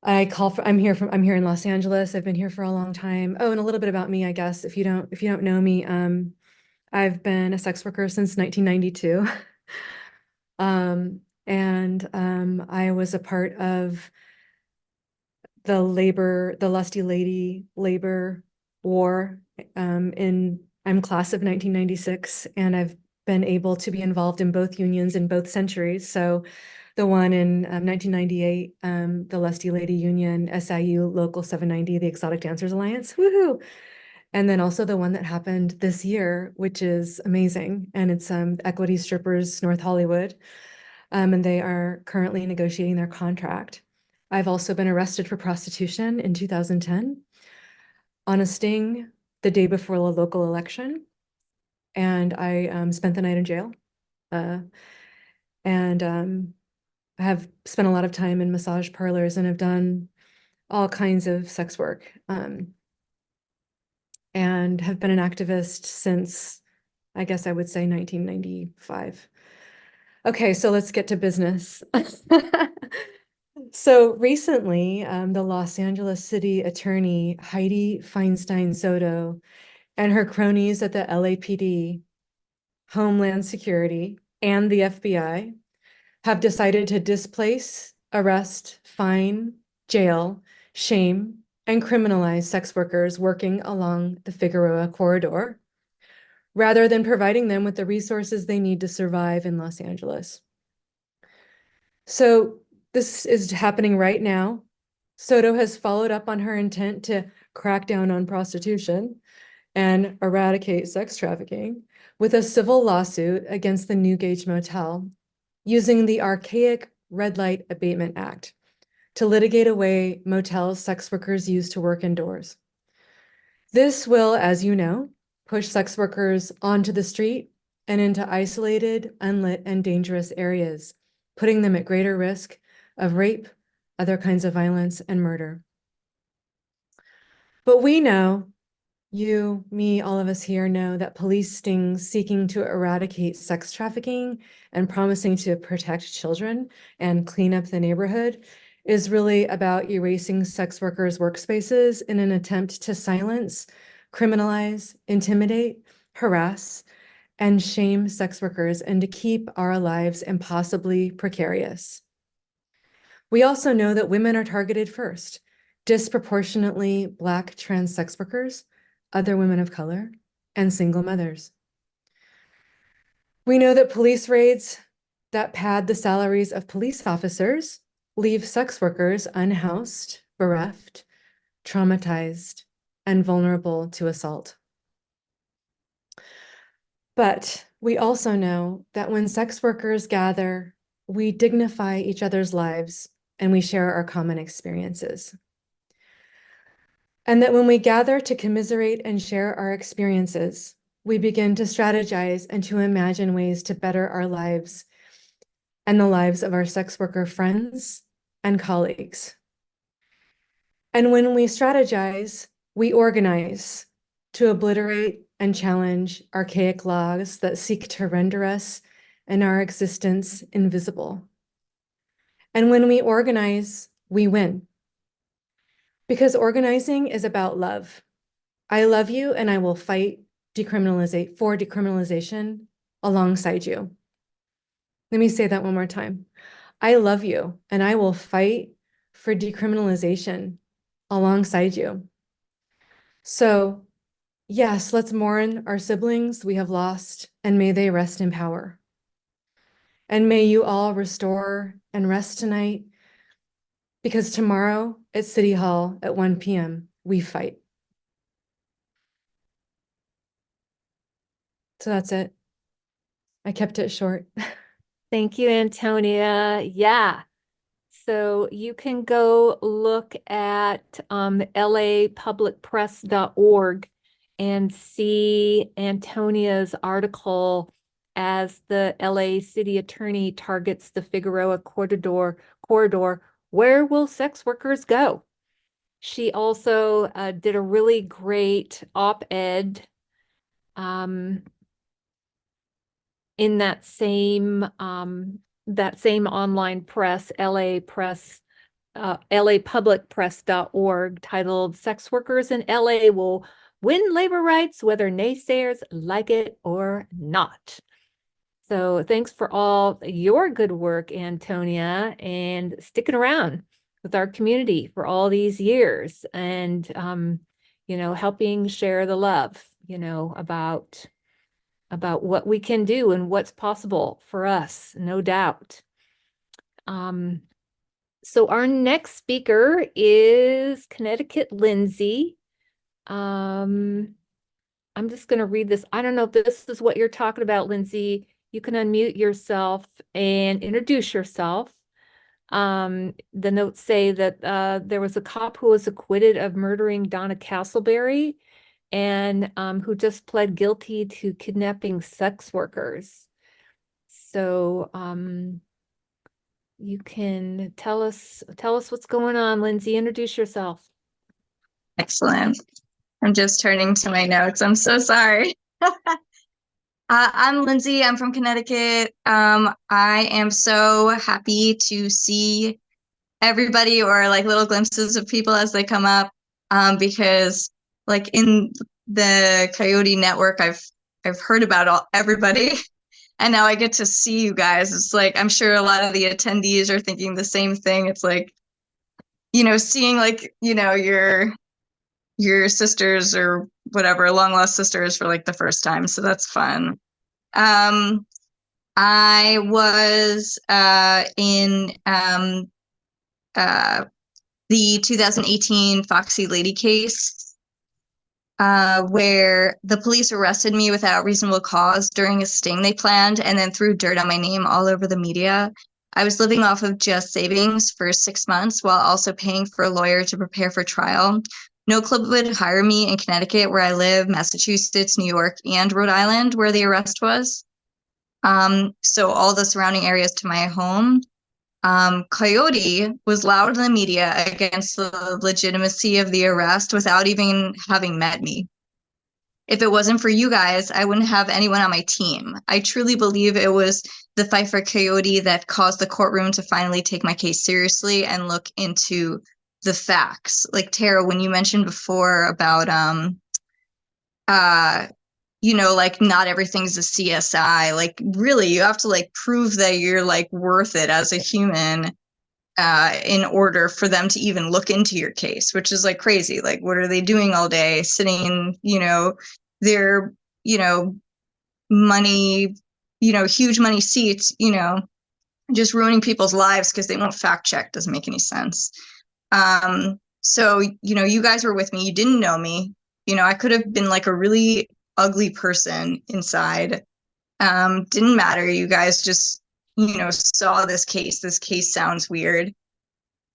S11: here in Los Angeles. I've been here for a long time. Oh, and a little bit about me, I guess, if you don't know me, I've been a sex worker since 1992. I was a part of the Lusty Lady labor war. I'm class of 1996, and I've been able to be involved in both unions in both centuries. So the one in 1998, the Lusty Lady Union, SIU Local 790, the Exotic Dancers Alliance, woohoo! And then also the one that happened this year, which is amazing. And it's Equity Strippers North Hollywood. And they are currently negotiating their contract. I've also been arrested for prostitution in 2010 on a sting the day before the local election. And I spent the night in jail. I have spent a lot of time in massage parlors and have done all kinds of sex work, and have been an activist since, I guess I would say, 1995. Okay, so let's get to business. So recently, the Los Angeles City Attorney Heidi Feinstein Soto and her cronies at the LAPD, Homeland Security, and the FBI have decided to displace, arrest, fine, jail, shame, and criminalize sex workers working along the Figueroa corridor, rather than providing them with the resources they need to survive in Los Angeles. So this is happening right now. Soto has followed up on her intent to crack down on prostitution and eradicate sex trafficking with a civil lawsuit against the New Gage Motel, using the archaic Red Light Abatement Act to litigate away motels sex workers use to work indoors. This will, as you know, push sex workers onto the street and into isolated, unlit, and dangerous areas, putting them at greater risk of rape, other kinds of violence, and murder. But we know, you, me, all of us here know that police stings seeking to eradicate sex trafficking and promising to protect children and clean up the neighborhood is really about erasing sex workers' workspaces in an attempt to silence, criminalize, intimidate, harass, and shame sex workers and to keep our lives impossibly precarious. We also know that women are targeted first, disproportionately Black trans sex workers, other women of color, and single mothers. We know that police raids that pad the salaries of police officers leave sex workers unhoused, bereft, traumatized, and vulnerable to assault. But we also know that when sex workers gather, we dignify each other's lives and we share our common experiences. And that when we gather to commiserate and share our experiences, we begin to strategize and to imagine ways to better our lives and the lives of our sex worker friends and colleagues. And when we strategize, we organize to obliterate and challenge archaic laws that seek to render us and our existence invisible. And when we organize, we win. Because organizing is about love. I love you and I will fight for decriminalization alongside you. Let me say that one more time. I love you and I will fight for decriminalization alongside you. So yes, let's mourn our siblings we have lost and may they rest in power. And may you all restore and rest tonight because tomorrow at City Hall at 1 p.m., we fight. So that's it. I kept it short.
S1: Thank you, Antonia. Yeah. So you can go look at lapublicpress.org and see Antonia's article as the LA city attorney targets the Figueroa corridor. Where will sex workers go? She also did a really great op-ed in that same online press, lapublicpress.org, titled "Sex Workers in LA Will Win Labor Rights Whether Naysayers Like It or Not." So thanks for all your good work, Antonia, and sticking around with our community for all these years and, helping share the love, about what we can do and what's possible for us, no doubt. So our next speaker is Connecticut Lindsay. I'm just going to read this. I don't know if this is what you're talking about, Lindsay. You can unmute yourself and introduce yourself. The notes say that there was a cop who was acquitted of murdering Donna Castleberry and who just pled guilty to kidnapping sex workers. So you can tell us what's going on, Lindsay. Introduce yourself.
S12: Excellent. I'm just turning to my notes. I'm so sorry. I'm Lindsay. I'm from Connecticut. I am so happy to see everybody or like little glimpses of people as they come up, because like in the Coyote network, I've heard about everybody, and now I get to see you guys. It's like I'm sure a lot of the attendees are thinking the same thing. It's like, seeing like your sisters or whatever, long lost sisters for like the first time. So that's fun. I was in the 2018 Foxy Lady case, where the police arrested me without reasonable cause during a sting they planned and then threw dirt on my name all over the media. I was living off of just savings for 6 months while also paying for a lawyer to prepare for trial. No club would hire me in Connecticut, where I live, Massachusetts, New York, and Rhode Island, where the arrest was. So all the surrounding areas to my home. Coyote was loud in the media against the legitimacy of the arrest without even having met me. If it wasn't for you guys, I wouldn't have anyone on my team. I truly believe it was the fight for Coyote that caused the courtroom to finally take my case seriously and look into the facts. Like Tara, when you mentioned before about like not everything's a CSI, like really you have to like prove that you're like worth it as a human in order for them to even look into your case, which is like crazy. Like, what are they doing all day? Sitting in, their, money, huge money seats, just ruining people's lives because they won't fact check. Doesn't make any sense. So, you guys were with me. You didn't know me. I could have been like a really ugly person inside. Didn't matter. You guys just, saw this case. This case sounds weird.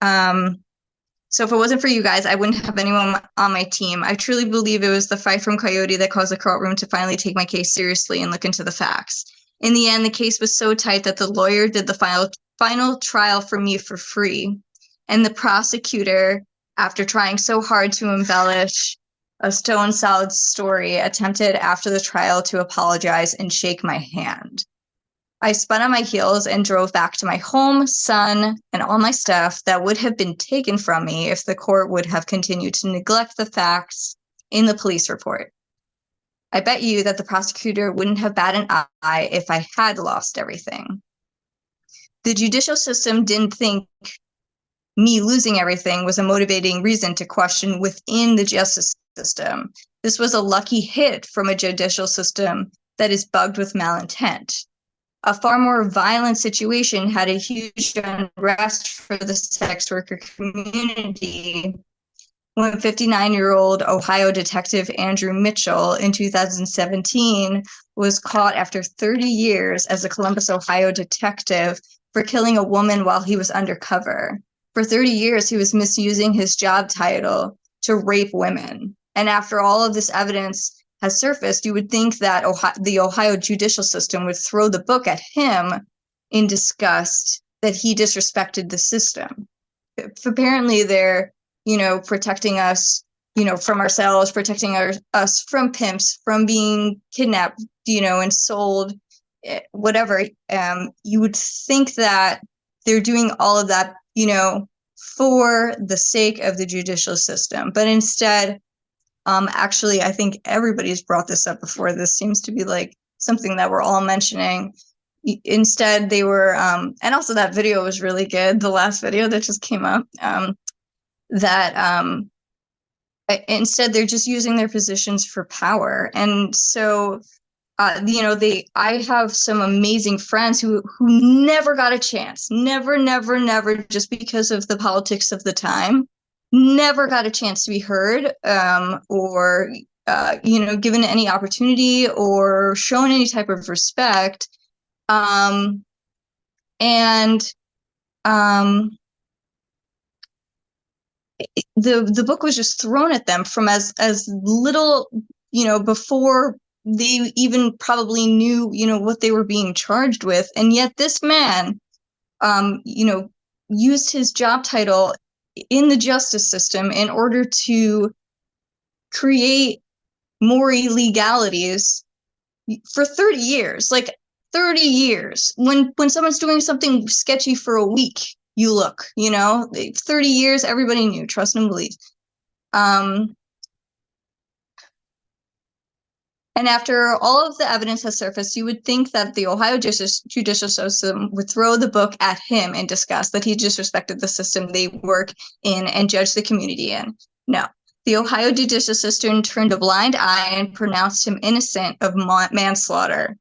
S12: So if it wasn't for you guys, I wouldn't have anyone on my team. I truly believe it was the fight from Coyote that caused the courtroom to finally take my case seriously and look into the facts. In the end, the case was so tight that the lawyer did the final trial for me for free. And the prosecutor, after trying so hard to embellish a stone solid story, attempted after the trial to apologize and shake my hand. I spun on my heels and drove back to my home, son, and all my stuff that would have been taken from me if the court would have continued to neglect the facts in the police report. I bet you that the prosecutor wouldn't have batted an eye if I had lost everything. The judicial system didn't think me losing everything was a motivating reason to question within the justice system. This was a lucky hit from a judicial system that is bugged with malintent. A far more violent situation had a huge unrest for the sex worker community when 59-year-old Ohio detective Andrew Mitchell in 2017 was caught after 30 years as a Columbus, Ohio detective for killing a woman while he was undercover. For 30 years, he was misusing his job title to rape women. And after all of this evidence has surfaced, you would think that the Ohio judicial system would throw the book at him in disgust that he disrespected the system. Apparently, they're, protecting us, from ourselves, protecting us from pimps, from being kidnapped, and sold, whatever. You would think that they're doing all of that, for the sake of the judicial system. But instead, actually, I think everybody's brought this up before. This seems to be like something that we're all mentioning. Instead, they were, and also that video was really good. The last video that just came up, instead they're just using their positions for power. And so, I have some amazing friends who never got a chance, never, just because of the politics of the time. Never got a chance to be heard or, given any opportunity or shown any type of respect. The book was just thrown at them from as little, before they even probably knew, what they were being charged with. And yet this man, used his job title in the justice system in order to create more illegalities for 30 years. Like 30 years. When someone's doing something sketchy for a week, you look, 30 years, everybody knew, trust and believe. And after all of the evidence has surfaced, you would think that the Ohio judicial system would throw the book at him in disgust, that he disrespected the system they work in and judge the community in. No, the Ohio judicial system turned a blind eye and pronounced him innocent of manslaughter.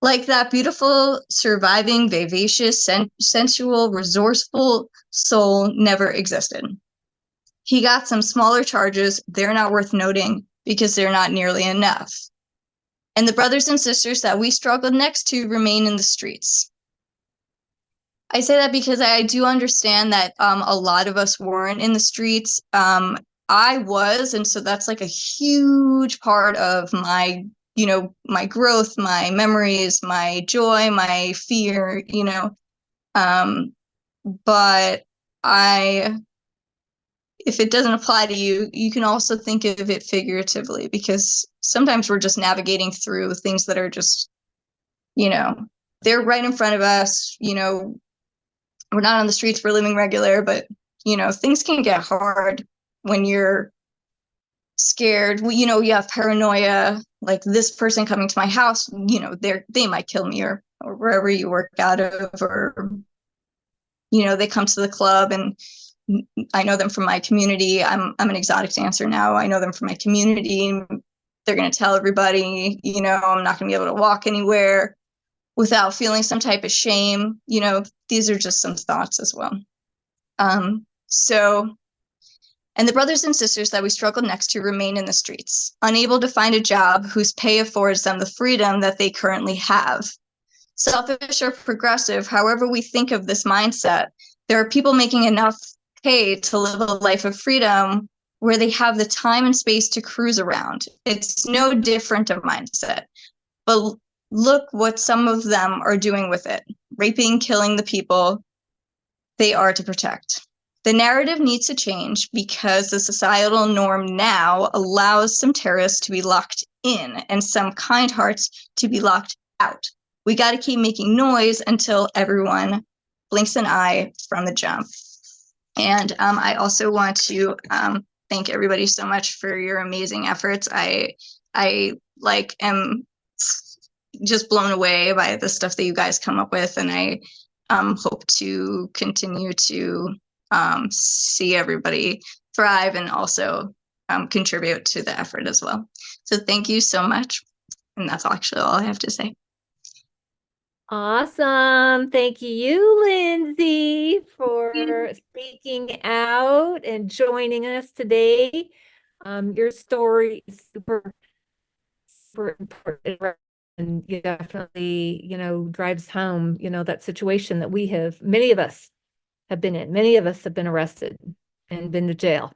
S12: Like that beautiful, surviving, vivacious, sensual, resourceful soul never existed. He got some smaller charges. They're not worth noting, because they're not nearly enough. And the brothers and sisters that we struggled next to remain in the streets. I say that because I do understand that a lot of us weren't in the streets. I was, and so that's like a huge part of my, my growth, my memories, my joy, my fear, but if it doesn't apply to you, you can also think of it figuratively, because sometimes we're just navigating through things that are just, they're right in front of us. We're not on the streets, we're living regular, but things can get hard when you're scared. You have paranoia, like this person coming to my house, they might kill me, or wherever you work out of, or they come to the club, and I know them from my community. I'm an exotic dancer now. I know them from my community. They're going to tell everybody, I'm not going to be able to walk anywhere without feeling some type of shame. These are just some thoughts as well. And the brothers and sisters that we struggle next to remain in the streets, unable to find a job whose pay affords them the freedom that they currently have. Selfish or progressive, however we think of this mindset, there are people making enough pay to live a life of freedom where they have the time and space to cruise around. It's no different a mindset. But look what some of them are doing with it, raping, killing the people they are to protect. The narrative needs to change because the societal norm now allows some terrorists to be locked in and some kind hearts to be locked out. We got to keep making noise until everyone blinks an eye from the jump. And I also want to thank everybody so much for your amazing efforts. I am just blown away by the stuff that you guys come up with, and I hope to continue to see everybody thrive and also contribute to the effort as well. So thank you so much. And that's actually all I have to say.
S1: Awesome. Thank you, Lindsay, for speaking out and joining us today. Your story is super important, and you definitely, drives home, that situation that many of us have been in. Many of us have been arrested and been to jail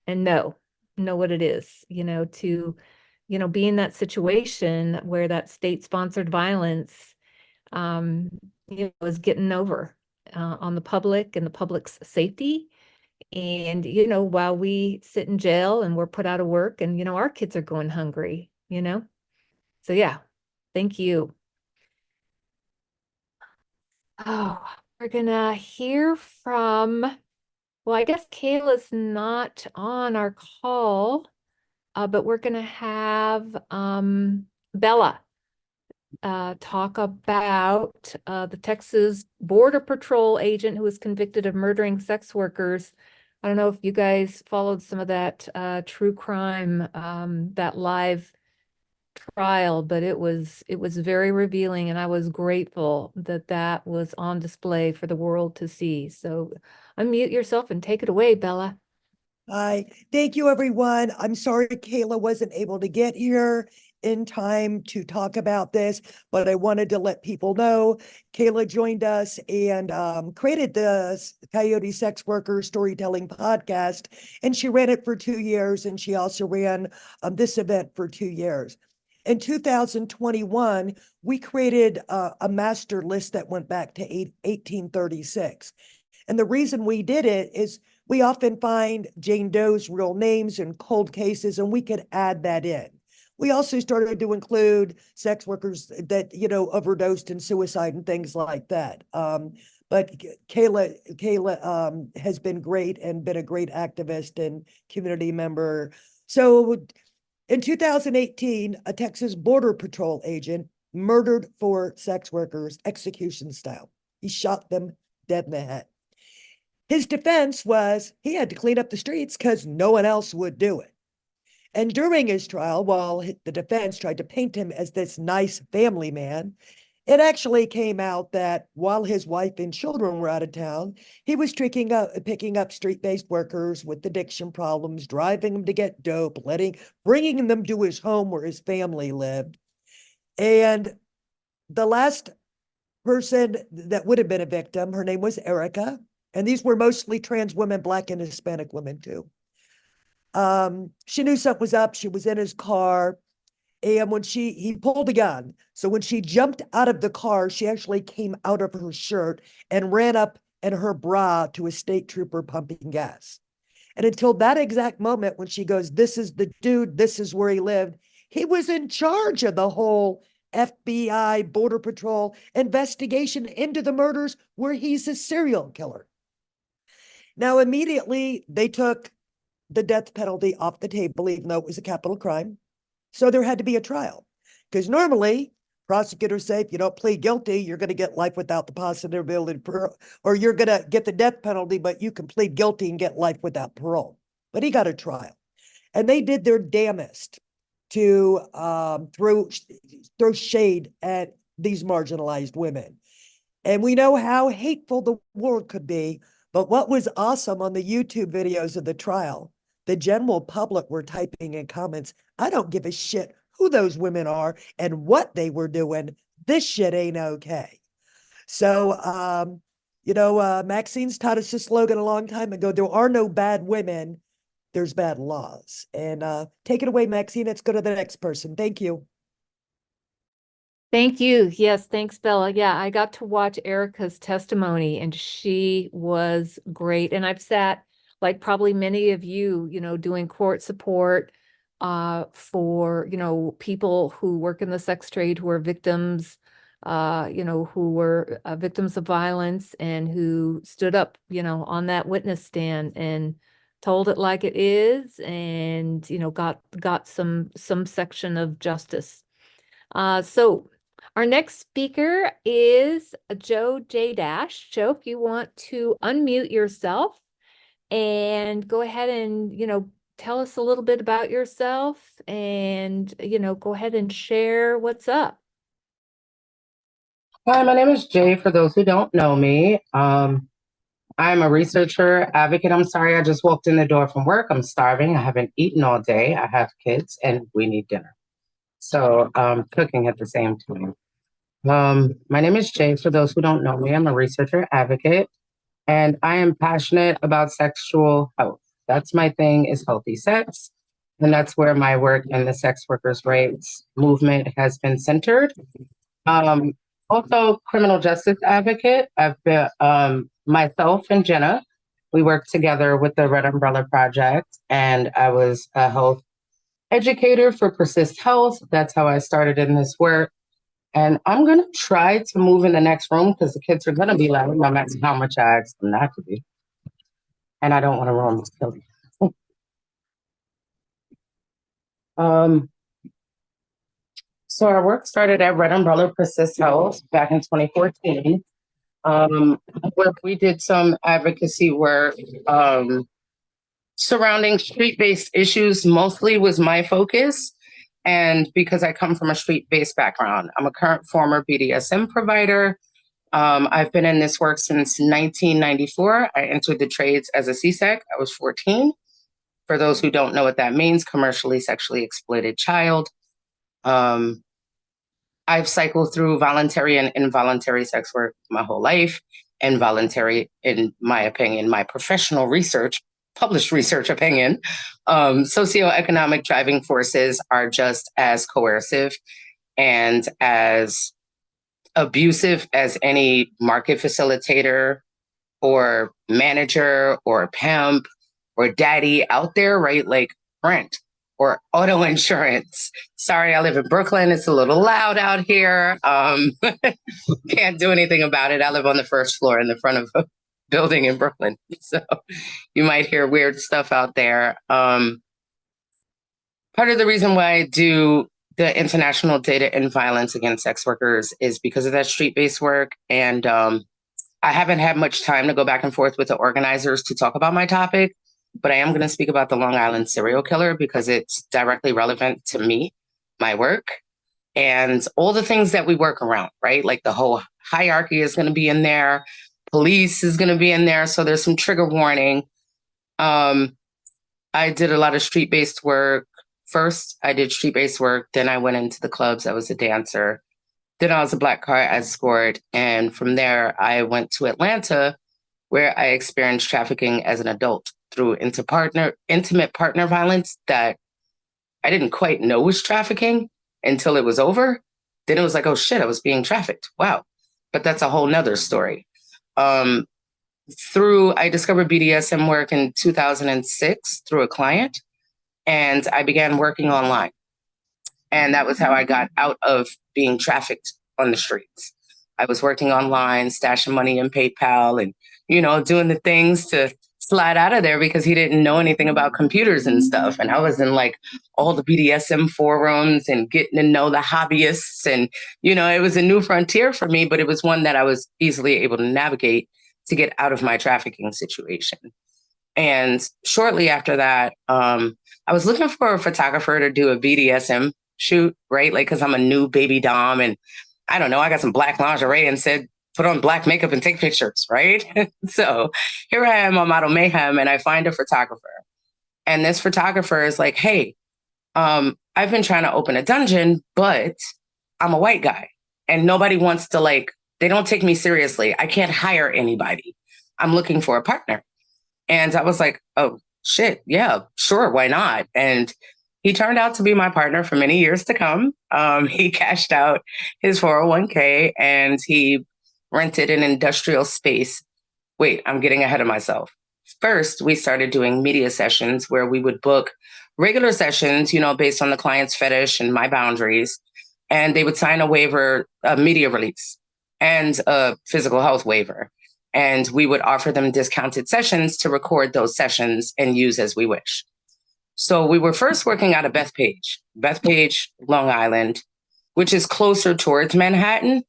S1: and know what it is, to, be in that situation where that state-sponsored violence is getting over on the public and the public's safety. And, while we sit in jail and we're put out of work, and, our kids are going hungry, So yeah, thank you. Oh, we're gonna hear from, well, I guess Kayla's not on our call, but we're gonna have Bella talk about the Texas Border Patrol agent who was convicted of murdering sex workers. I don't know if you guys followed some of that true crime, that live trial, but it was very revealing, and I was grateful that that was on display for the world to see. So unmute yourself and take it away, Bella.
S7: Hi, thank you, everyone. I'm sorry Kayla wasn't able to get here in time to talk about this, but I wanted to let people know Kayla joined us and created the Coyote Sex Worker Storytelling Podcast, and she ran it for 2 years, and she also ran this event for 2 years. In 2021, we created a master list that went back to 1836. And the reason we did it is we often find Jane Doe's real names in cold cases, and we could add that in. We also started to include sex workers that, overdosed and suicide and things like that. But Kayla has been great and been a great activist and community member. So in 2018, a Texas Border Patrol agent murdered 4 sex workers execution style. He shot them dead in the head. His defense was he had to clean up the streets because no one else would do it. And during his trial, while the defense tried to paint him as this nice family man, it actually came out that while his wife and children were out of town, he was picking up street-based workers with addiction problems, driving them to get dope, bringing them to his home where his family lived. And the last person that would have been a victim, her name was Erica. And these were mostly trans women, Black and Hispanic women too. She knew something was up. She was in his car. And when he pulled a gun. So when she jumped out of the car, she actually came out of her shirt and ran up in her bra to a state trooper pumping gas. And until that exact moment when she goes, this is the dude, this is where he lived, he was in charge of the whole FBI, Border Patrol investigation into the murders where he's a serial killer. Now, immediately they took the death penalty off the table, even though it was a capital crime. So there had to be a trial. Because normally prosecutors say if you don't plead guilty, you're going to get life without the possibility of parole, or you're going to get the death penalty, but you can plead guilty and get life without parole. But he got a trial. And they did their damnedest to throw shade at these marginalized women. And we know how hateful the world could be. But what was awesome on the YouTube videos of the trial, the general public were typing in comments, I don't give a shit who those women are and what they were doing. This shit ain't okay. So, Maxine's taught us this slogan a long time ago. There are no bad women. There's bad laws. And take it away, Maxine. Let's go to the next person. Thank you.
S1: Thank you. Yes, thanks, Bella. Yeah, I got to watch Erica's testimony and she was great. And I've sat, like probably many of you, doing court support for, people who work in the sex trade who are victims, who were victims of violence and who stood up, on that witness stand and told it like it is and, got some section of justice. So our next speaker is Joe J. Dash. Joe, if you want to unmute yourself and go ahead and, tell us a little bit about yourself and, go ahead and share what's up.
S13: Hi, my name is Jay, for those who don't know me. I'm a researcher, advocate. I'm sorry, I just walked in the door from work. I'm starving. I haven't eaten all day. I have kids and we need dinner. So cooking at the same time. My name is Jay, for those who don't know me. I'm a researcher, advocate, and I am passionate about sexual health. That's my thing, is healthy sex. And that's where my work in the sex workers' rights movement has been centered. Also, criminal justice advocate. I've been, myself and Jenna, we worked together with the Red Umbrella Project, and I was a health educator for Persist Health. That's how I started in this work. And I'm going to try to move in the next room because the kids are going to be loud, no matter how much I ask them not to be. And I don't want to ruin this building. So our work started at Red Umbrella Persist Health back in 2014. Where we did some advocacy work surrounding street-based issues, mostly was my focus. And because I come from a street-based background, I'm a current former BDSM provider. I've been in this work since 1994. I entered the trades as a CSEC. I was 14. For those who don't know what that means, commercially sexually exploited child. I've cycled through voluntary and involuntary sex work my whole life. Involuntary, in my opinion, my professional research, published research opinion, socioeconomic driving forces are just as coercive and as abusive as any market facilitator or manager or pimp or daddy out there, right? Like rent or auto insurance. Sorry, I live in Brooklyn. It's a little loud out here. Can't do anything about it. I live on the first floor in the front of a building in Brooklyn. So you might hear weird stuff out there. Part of the reason why I do the International Data in Violence Against Sex Workers is because of that street-based work. And I haven't had much time to go back and forth with the organizers to talk about my topic, but I am going to speak about the Long Island serial killer because it's directly relevant to me, my work, and all the things that we work around, right? Like the whole hierarchy is going to be in there. Police is going to be in there. So there's some trigger warning. I did a lot of street-based work. First, I did street-based work. Then I went into the clubs. I was a dancer. Then I was a black car escort. And from there, I went to Atlanta, where I experienced trafficking as an adult through intimate partner violence that I didn't quite know was trafficking until it was over. Then it was like, oh shit, I was being trafficked. Wow. But that's a whole nother story. I discovered BDSM work in 2006 through a client, and I began working online. And that was how I got out of being trafficked on the streets. I was working online, stashing money in PayPal and, doing the things to slide out of there because he didn't know anything about computers and stuff. And I was in like all the BDSM forums and getting to know the hobbyists. And, it was a new frontier for me, but it was one that I was easily able to navigate to get out of my trafficking situation. And shortly after that, I was looking for a photographer to do a BDSM shoot, right? Like, cause I'm a new baby dom and I don't know, I got some black lingerie and said, put on black makeup and take pictures, right? So here I am on Model Mayhem and I find a photographer. And this photographer is like, hey, I've been trying to open a dungeon, but I'm a white guy and nobody wants to they don't take me seriously. I can't hire anybody. I'm looking for a partner. And I was like, oh shit, yeah, sure, why not? And he turned out to be my partner for many years to come. He cashed out his 401k and he rented an industrial space. Wait, I'm getting ahead of myself. First, we started doing media sessions where we would book regular sessions, based on the client's fetish and my boundaries. And they would sign a waiver, a media release and a physical health waiver. And we would offer them discounted sessions to record those sessions and use as we wish. So we were first working out of Bethpage, Long Island, which is closer towards Manhattan.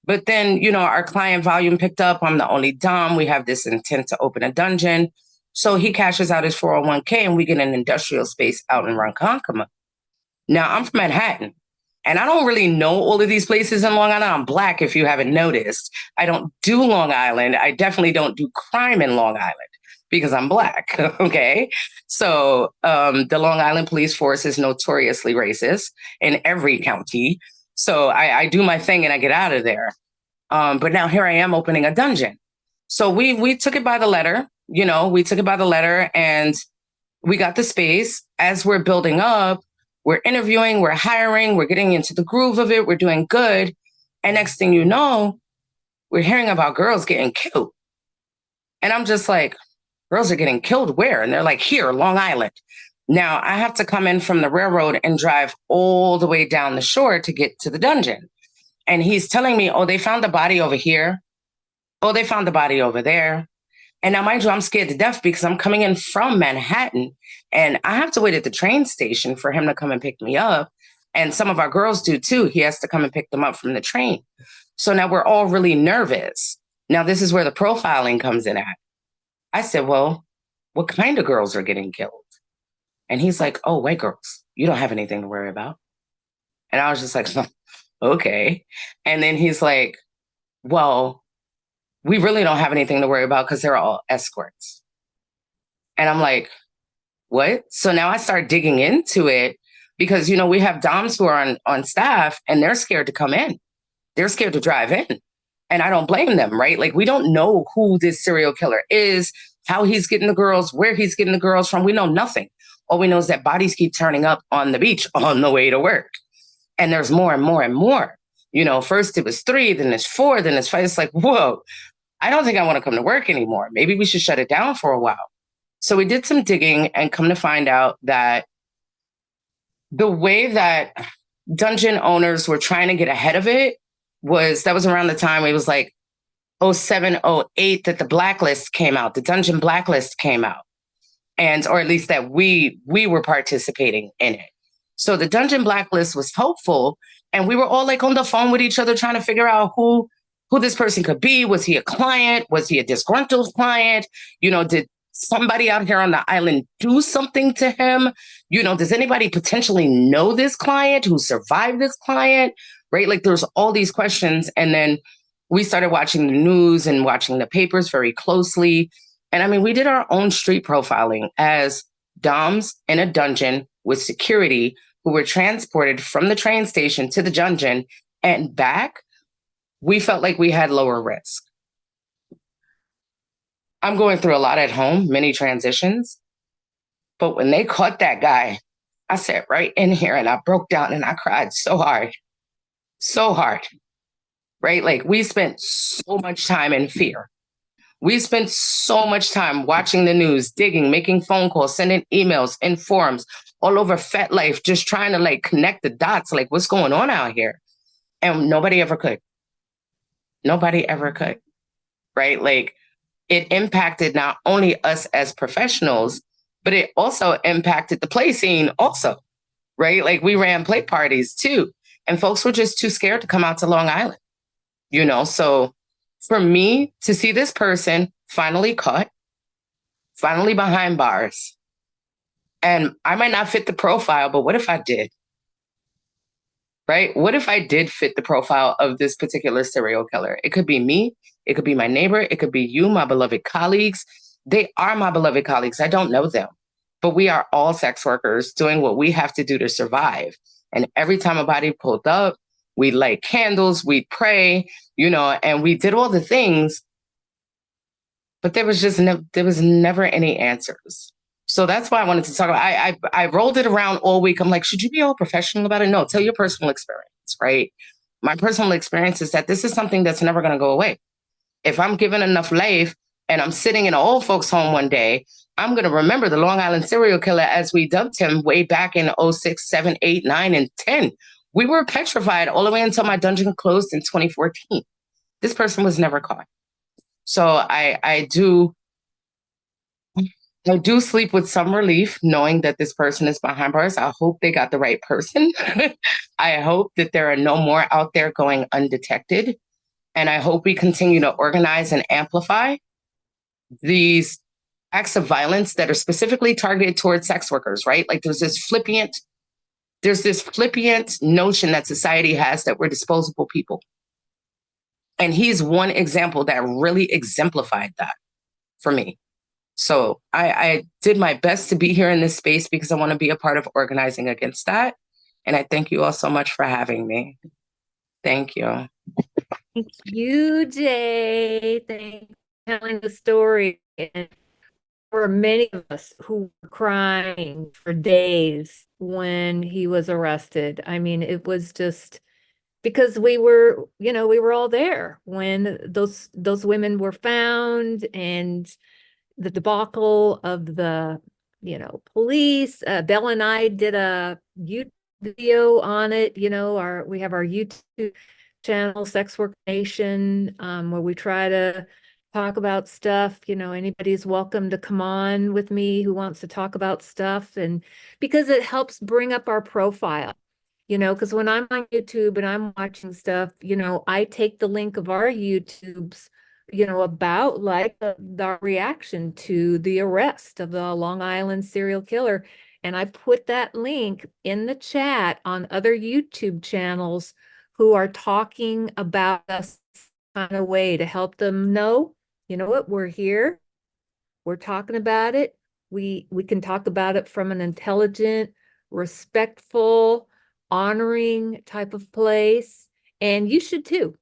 S13: But then, our client volume picked up. I'm the only dom. We have this intent to open a dungeon. So he cashes out his 401k and we get an industrial space out in Ronkonkoma. Now, I'm from Manhattan and I don't really know all of these places in Long Island. I'm Black, if you haven't noticed. I don't do Long Island. I definitely don't do crime in Long Island because I'm Black, okay? So the Long Island police force is notoriously racist in every county. So I do my thing and I get out of there. But now here I am opening a dungeon. So we took it by the letter, and we got the space. As we're building up, we're interviewing, we're hiring, we're getting into the groove of it, we're doing good. And next thing you know, we're hearing about girls getting killed. And I'm just like, girls are getting killed where? And they're like, here, Long Island. Now I have to come in from the railroad and drive all the way down the shore to get to the dungeon. And he's telling me, oh, they found the body over here. Oh, they found the body over there. And now, mind you, I'm scared to death because I'm coming in from Manhattan and I have to wait at the train station for him to come and pick me up. And some of our girls do too. He has to come and pick them up from the train. So now we're all really nervous. Now, this is where the profiling comes in at. I said, well, what kind of girls are getting killed? And he's like, oh, white girls. You don't have anything to worry about. And I was just like, okay. And then he's like, well, we really don't have anything to worry about because they're all escorts. And I'm like, what? So now I start digging into it because, we have doms who are on staff and they're scared to come in. They're scared to drive in. And I don't blame them, right? Like, we don't know who this serial killer is, how he's getting the girls, where he's getting the girls from. We know nothing. All we know is that bodies keep turning up on the beach on the way to work. And there's more and more and more. First it was 3, then it's 4, then it's 5. It's like, whoa, I don't think I want to come to work anymore. Maybe we should shut it down for a while. So we did some digging and come to find out that the way that dungeon owners were trying to get ahead of it that was around the time it was like 07, 08 that the blacklist came out, the dungeon blacklist came out. Or at least that we were participating in it. So the dungeon blacklist was helpful. And we were all like on the phone with each other trying to figure out who this person could be. Was he a client? Was he a disgruntled client? Did somebody out here on the island do something to him? Does anybody potentially know this client who survived this client? Right? Like, there's all these questions. And then we started watching the news and watching the papers very closely. And I mean, we did our own street profiling as doms in a dungeon with security who were transported from the train station to the dungeon and back, we felt like we had lower risk. I'm going through a lot at home, many transitions. But when they caught that guy, I sat right in here and I broke down and I cried so hard, right? Like we spent so much time in fear. We spent so much time watching the news, digging, making phone calls, sending emails in forums all over FetLife, just trying to like connect the dots, like what's going on out here. And nobody ever could. Nobody ever could, right? Like it impacted not only us as professionals, but it also impacted the play scene also, right? Like we ran play parties too, and folks were just too scared to come out to Long Island, you know? So for me to see this person finally caught, finally behind bars, and I might not fit the profile, but what if I did? Right? What if I did fit the profile of this particular serial killer? It could be me. It could be my neighbor. It could be you, my beloved colleagues. They are my beloved colleagues. I don't know them, but we are all sex workers doing what we have to do to survive. And every time a body pulled up, we light candles, we pray, you know, and we did all the things, but there was never any answers. So that's why I wanted to talk about. I rolled it around all week. I'm like, should you be all professional about it? No, tell your personal experience, right? My personal experience is that this is something that's never going to go away. If I'm given enough life and I'm sitting in an old folks home one day, I'm going to remember the Long Island serial killer as we dubbed him way back in 06, 7, 8, 9, and 10. We were petrified all the way until my dungeon closed in 2014. This person was never caught. So I do sleep with some relief knowing that this person is behind bars. I hope they got the right person. I hope that there are no more out there going undetected. And I hope we continue to organize and amplify these acts of violence that are specifically targeted towards sex workers, right? Like there's this flippant notion that society has that we're disposable people. And he's one example that really exemplified that for me. So I did my best to be here in this space because I want to be a part of organizing against that. And I thank you all so much for having me. Thank you.
S1: Thank you, Jay. Thanks for telling the story. And for many of us who were crying for days when he was arrested. I mean, it was just because we were all there when those women were found, and the debacle of the, police. Belle and I did a YouTube video on it. We have our YouTube channel, Sex Work Nation, where we try to talk about stuff. Anybody's welcome to come on with me who wants to talk about stuff, and because it helps bring up our profile. Because when I'm on YouTube and I'm watching stuff, I take the link of our YouTubes, about like the reaction to the arrest of the Long Island serial killer. And I put that link in the chat on other YouTube channels who are talking about us kind of way to help them know, what, we're here. We're talking about it. We can talk about it from an intelligent, respectful, honoring type of place. And you should too.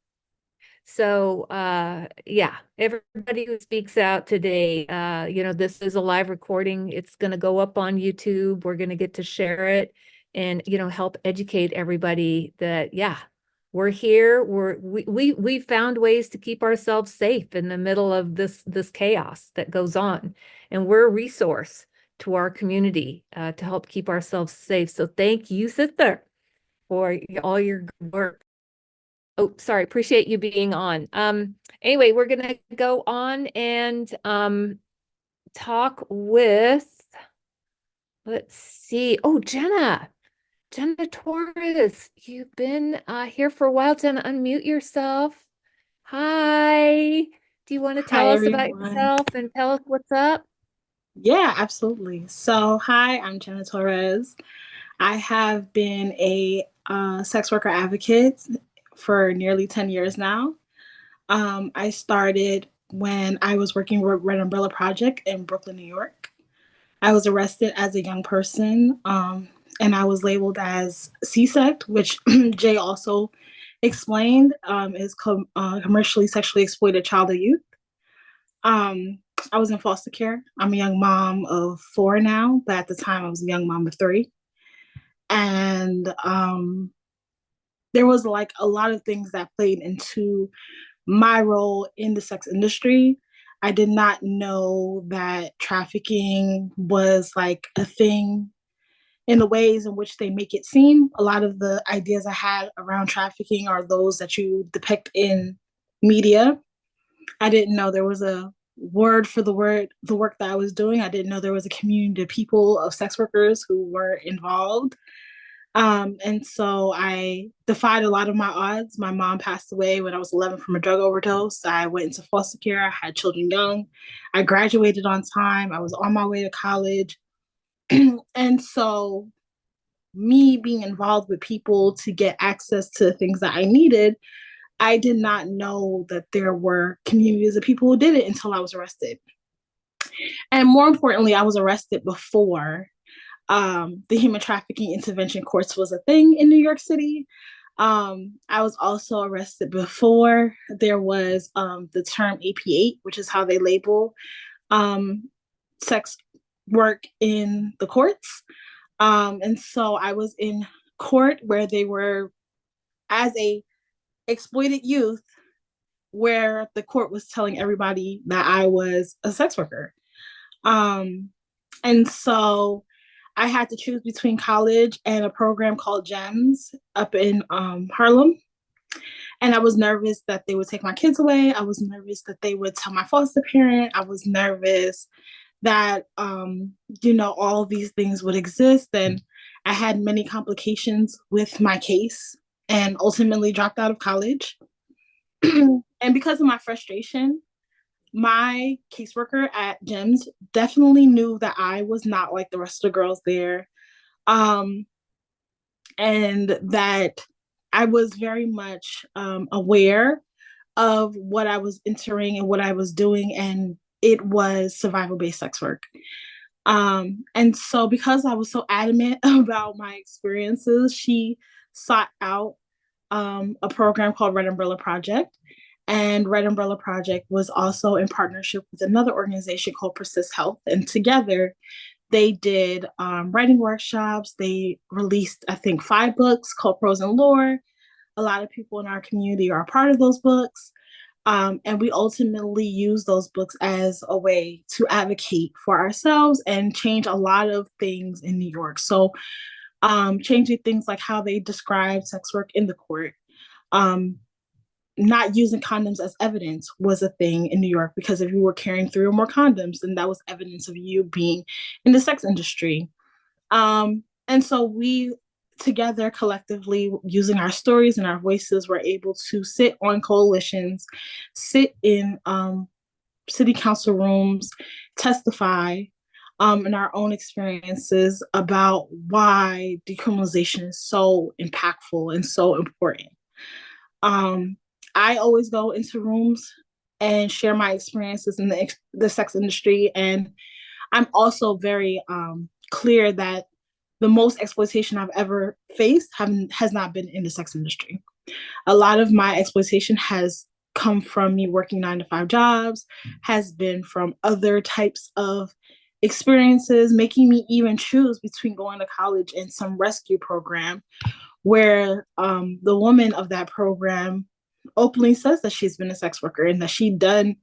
S1: So yeah, everybody who speaks out today, this is a live recording. It's going to go up on YouTube. We're going to get to share it and, help educate everybody that, yeah, we're here. We found ways to keep ourselves safe in the middle of this chaos that goes on. And we're a resource to our community to help keep ourselves safe. So thank you, sister, for all your good work. Oh, sorry. Appreciate you being on. Anyway, we're going to go on and talk with, let's see. Oh, Jenna Torres. You've been here for a while. Jenna, unmute yourself. Hi. Do you want to tell us about yourself and tell us what's up?
S14: Yeah, absolutely. So, hi, I'm Jenna Torres. I have been a sex worker advocate for nearly 10 years now. I started when I was working with Red Umbrella Project in Brooklyn, New York. I was arrested as a young person, and I was labeled as C-sect, which Jay also explained is commercially sexually exploited child or youth. I was in foster care. I'm a young mom of 4 now, but at the time I was a young mom of 3. And there was like a lot of things that played into my role in the sex industry. I did not know that trafficking was like a thing in the ways in which they make it seem. A lot of the ideas I had around trafficking are those that you depict in media. I didn't know there was a word for the work that I was doing. I didn't know there was a community of people, of sex workers who were involved. And so I defied a lot of my odds. My mom passed away when I was 11 from a drug overdose. I went into foster care. I had children young. I graduated on time. I was on my way to college. And so me being involved with people to get access to things that I needed, I did not know that there were communities of people who did it until I was arrested. And more importantly, I was arrested before the human trafficking intervention courts was a thing in New York City. I was also arrested before there was the term AP8, which is how they label sex work in the courts. And so I was in court where they were, as a exploited youth, where the court was telling everybody that I was a sex worker. And so I had to choose between college and a program called GEMS up in Harlem. And I was nervous that they would take my kids away. I was nervous that they would tell my foster parent. I was nervous that, all of these things would exist. And I had many complications with my case and ultimately dropped out of college. And because of my frustration, my caseworker at GEMS definitely knew that I was not like the rest of the girls there. And that I was very much aware of what I was entering and what I was doing, and it was survival-based sex work. And so because I was so adamant about my experiences, she sought out a program called Red Umbrella Project. And Red Umbrella Project was also in partnership with another organization called Persist Health. And together they did writing workshops. They released, I think, 5 books called Prose and Lore. A lot of people in our community are a part of those books. And we ultimately use those books as a way to advocate for ourselves and change a lot of things in New York. So changing things like how they describe sex work in the court. Not using condoms as evidence was a thing in New York, because if you were carrying 3 or more condoms, then that was evidence of you being in the sex industry. And so we together collectively, using our stories and our voices, were able to sit on coalitions, sit in city council rooms, testify in our own experiences about why decriminalization is so impactful and so important. I always go into rooms and share my experiences in the sex industry. And I'm also very clear that the most exploitation I've ever faced has not been in the sex industry. A lot of my exploitation has come from me working 9-to-5 jobs, has been from other types of experiences, making me even choose between going to college and some rescue program where the woman of that program openly says that she's been a sex worker and that she done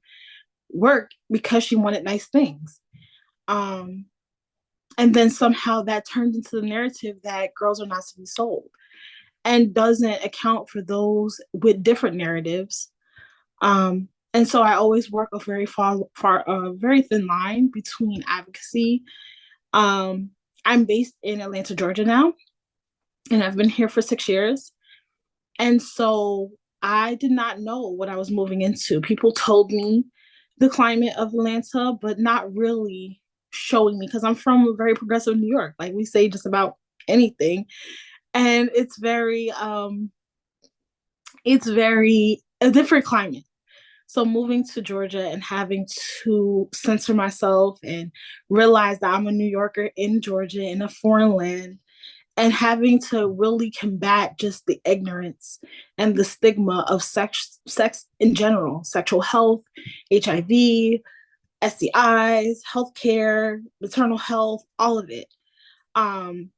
S14: work because she wanted nice things. And then somehow that turns into the narrative that girls are not to be sold, and doesn't account for those with different narratives. And so I always work a very very thin line between advocacy. I'm based in Atlanta, Georgia now, and I've been here for 6 years. And so I did not know what I was moving into. People told me the climate of Atlanta, but not really showing me, because I'm from a very progressive New York. Like, we say just about anything. And it's very a different climate. So moving to Georgia and having to censor myself and realize that I'm a New Yorker in Georgia, in a foreign land, and having to really combat just the ignorance and the stigma of sex in general, sexual health, HIV, STIs, healthcare, maternal health, all of it. And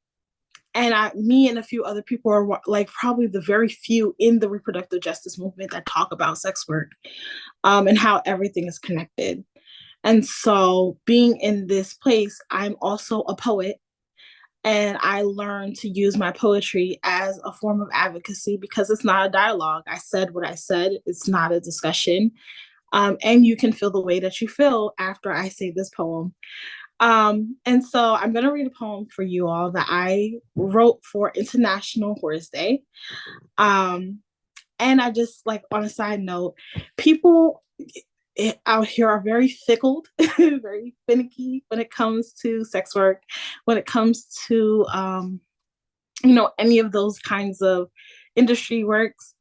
S14: me and a few other people are like probably the very few in the reproductive justice movement that talk about sex work, and how everything is connected. And so being in this place, I'm also a poet, and I learned to use my poetry as a form of advocacy because it's not a dialogue. I said what I said. It's not a discussion. And you can feel the way that you feel after I say this poem. And so I'm going to read a poem for you all that I wrote for International Horse Day. And I just, like, on a side note, people out here are very fickle, very finicky when it comes to sex work, when it comes to, any of those kinds of industry works.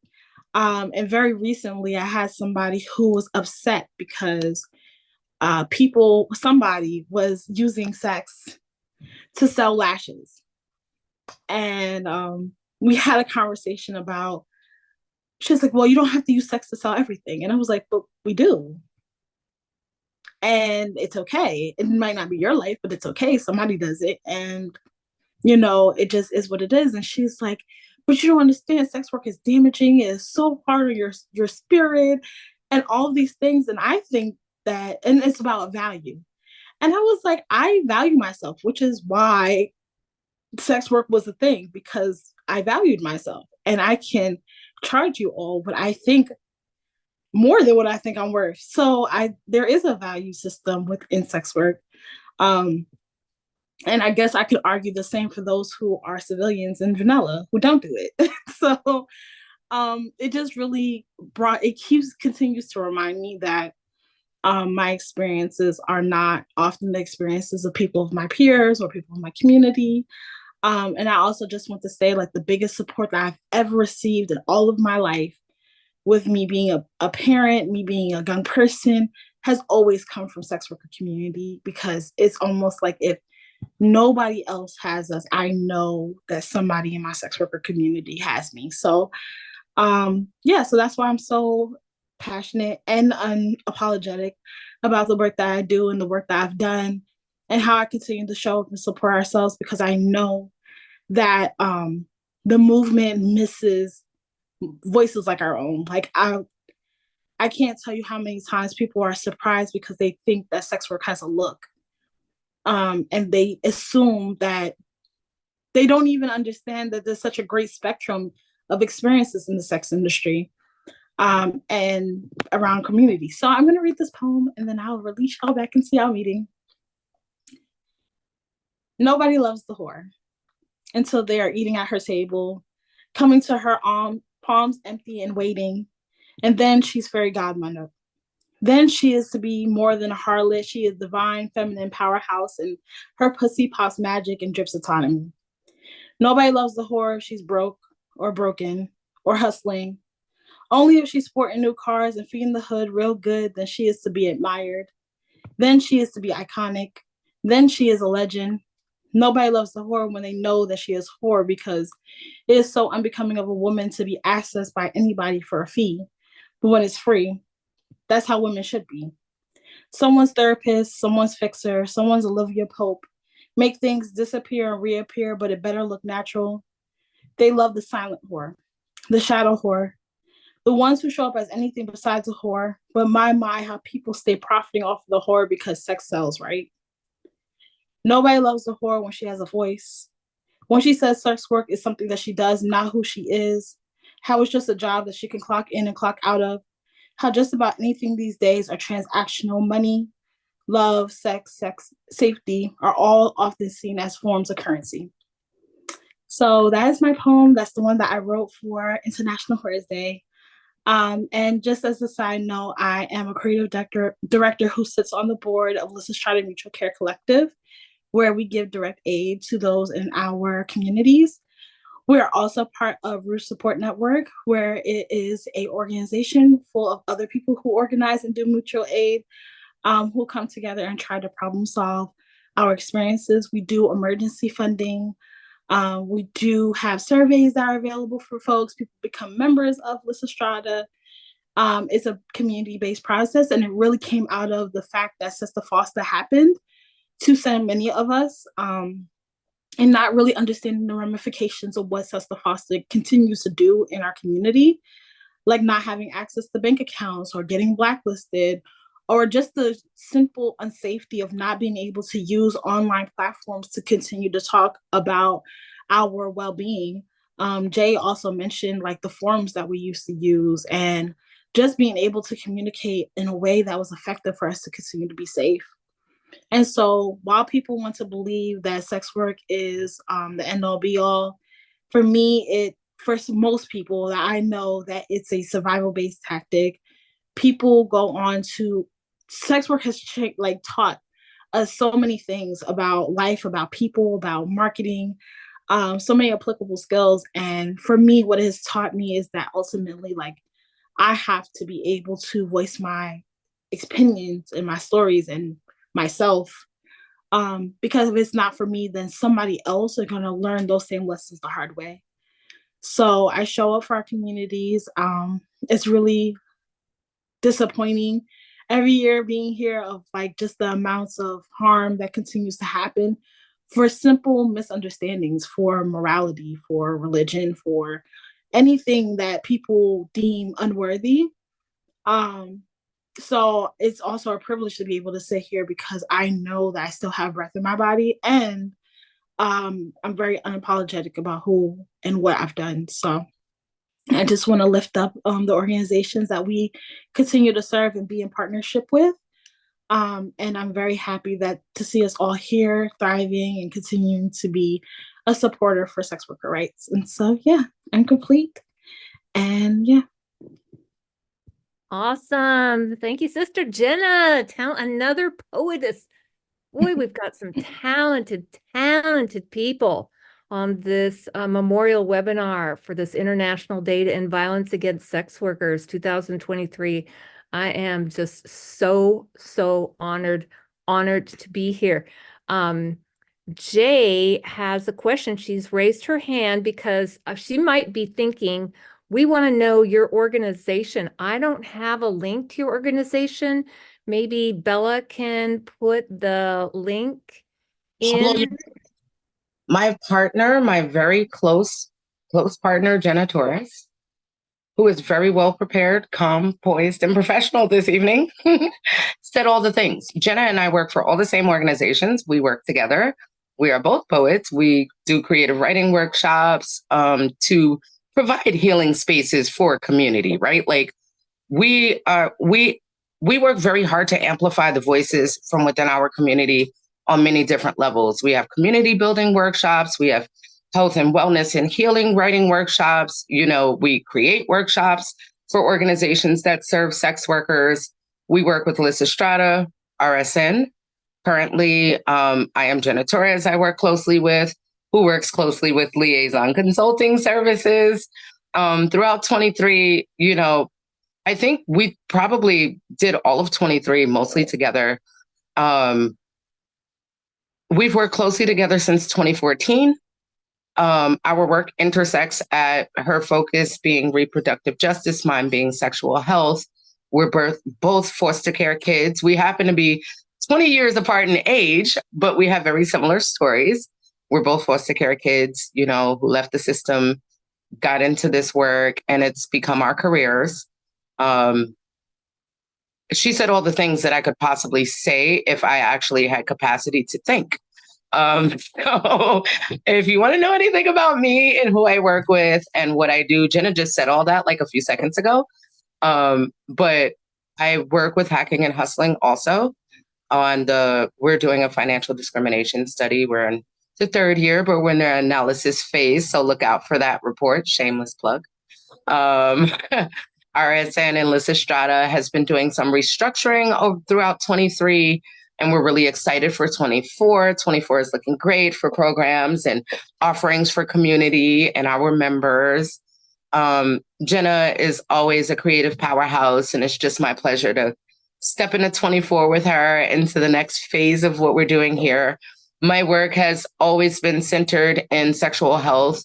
S14: And very recently, I had somebody who was upset because somebody was using sex to sell lashes. And we had a conversation about, she was like, well, you don't have to use sex to sell everything. And I was like, but we do. And it's okay. It might not be your life, but it's okay. Somebody does it. And, it just is what it is. And she's like, but you don't understand, sex work is damaging. It is so hard on your spirit and all of these things. And I think that, and it's about value. And I was like, I value myself, which is why sex work was a thing, because I valued myself, and I can charge you all what I think, more than what I think I'm worth. So there is a value system within sex work. And I guess I could argue the same for those who are civilians in vanilla who don't do it. So it just really continues to remind me that my experiences are not often the experiences of people of my peers or people in my community. And I also just want to say, like, the biggest support that I've ever received in all of my life, with me being a parent, me being a young person, has always come from sex worker community, because it's almost like if nobody else has us, I know that somebody in my sex worker community has me. So so that's why I'm so passionate and unapologetic about the work that I do and the work that I've done, and how I continue to show up and support ourselves, because I know that the movement misses voices like our own. Like, I can't tell you how many times people are surprised because they think that sex work has a look. And they assume that they don't even understand that there's such a great spectrum of experiences in the sex industry, and around community. So I'm going to read this poem, and then I'll release y'all back into y'all meeting. Nobody loves the whore until they are eating at her table, coming to her palms empty and waiting. And then she's fairy godmother. Then she is to be more than a harlot. She is divine, feminine powerhouse, and her pussy pops magic and drips autonomy. Nobody loves the whore if she's broke or broken or hustling. Only if she's sporting new cars and feeding the hood real good, then she is to be admired. Then she is to be iconic. Then she is a legend. Nobody loves the whore when they know that she is whore, because it is so unbecoming of a woman to be accessed by anybody for a fee. But when it's free, that's how women should be. Someone's therapist, someone's fixer, someone's Olivia Pope. Make things disappear and reappear, but it better look natural. They love the silent whore, the shadow whore, the ones who show up as anything besides a whore. But my, how people stay profiting off of the whore because sex sells, right? Nobody loves the whore when she has a voice. When she says sex work is something that she does, not who she is. How it's just a job that she can clock in and clock out of. How just about anything these days are transactional. Money, love, sex, safety are all often seen as forms of currency. So that is my poem. That's the one that I wrote for International Horse Day. And just as a side note, I am a creative director who sits on the board of Lissa's Charter Mutual Care Collective, where we give direct aid to those in our communities. We are also part of Roof Support Network, where it is an organization full of other people who organize and do mutual aid, who come together and try to problem solve our experiences. We do emergency funding. We do have surveys that are available for folks. People become members of Lysistrata. It's a community-based process, and it really came out of the fact that Sister Foster happened to so many of us, and not really understanding the ramifications of what Sister Foster continues to do in our community, like not having access to bank accounts or getting blacklisted, or just the simple unsafety of not being able to use online platforms to continue to talk about our well-being. Jay also mentioned like the forums that we used to use, and just being able to communicate in a way that was effective for us to continue to be safe. And so while people want to believe that sex work is the end all be all, for me, for most people that I know, that it's a survival based tactic. People go on to, sex work has taught us so many things about life, about people, about marketing, so many applicable skills. And for me, what it has taught me is that ultimately, like, I have to be able to voice my opinions and my stories and myself. Because if it's not for me, then somebody else are going to learn those same lessons the hard way. So I show up for our communities. It's really disappointing every year being here of like just the amounts of harm that continues to happen for simple misunderstandings, for morality, for religion, for anything that people deem unworthy. So it's also a privilege to be able to sit here because I know that I still have breath in my body, and I'm very unapologetic about who and what I've done. So I just want to lift up the organizations that we continue to serve and be in partnership with. And I'm very happy to see us all here thriving and continuing to be a supporter for sex worker rights. And so, yeah, I'm complete. And yeah.
S1: Awesome. Thank you, Sister Jenna. Another poetess. Boy, we've got some talented people on this memorial webinar for this International Day to End Violence Against Sex Workers 2023. I am just so honored to be here. Jay has a question. She's raised her hand because she might be thinking, we want to know your organization. I don't have a link to your organization. Maybe Bella can put the link in.
S13: My partner, my very close partner, Jenna Torres, who is very well prepared, calm, poised, and professional this evening, said all the things. Jenna and I work for all the same organizations. We work together. We are both poets. We do creative writing workshops to provide healing spaces for community, right? Like we work very hard to amplify the voices from within our community on many different levels. We have community building workshops. We have health and wellness and healing writing workshops. You know, we create workshops for organizations that serve sex workers. We work with Lysistrata, RSN. Currently, I am Jenna Torres, I work closely with, who works closely with Liaison Consulting Services. Throughout 23, you know, I think we probably did all of 23 mostly together. We've worked closely together since 2014. Our work intersects at her focus being reproductive justice, mine being sexual health. We're both foster care kids. We happen to be 20 years apart in age, but we have very similar stories. We're both foster care kids, you know, who left the system, got into this work, and it's become our careers. She said all the things that I could possibly say if I actually had capacity to think. So if you want to know anything about me and who I work with and what I do, Jenna just said all that like a few seconds ago. But I work with Hacking and Hustling also we're doing a financial discrimination study. We're in the third year, but we're in the analysis phase. So look out for that report. Shameless plug. RSN and Lysistrata has been doing some restructuring throughout 23, and we're really excited for 24. 24 is looking great for programs and offerings for community and our members. Jenna is always a creative powerhouse, and it's just my pleasure to step into 24 with her into the next phase of what we're doing here. My work has always been centered in sexual health,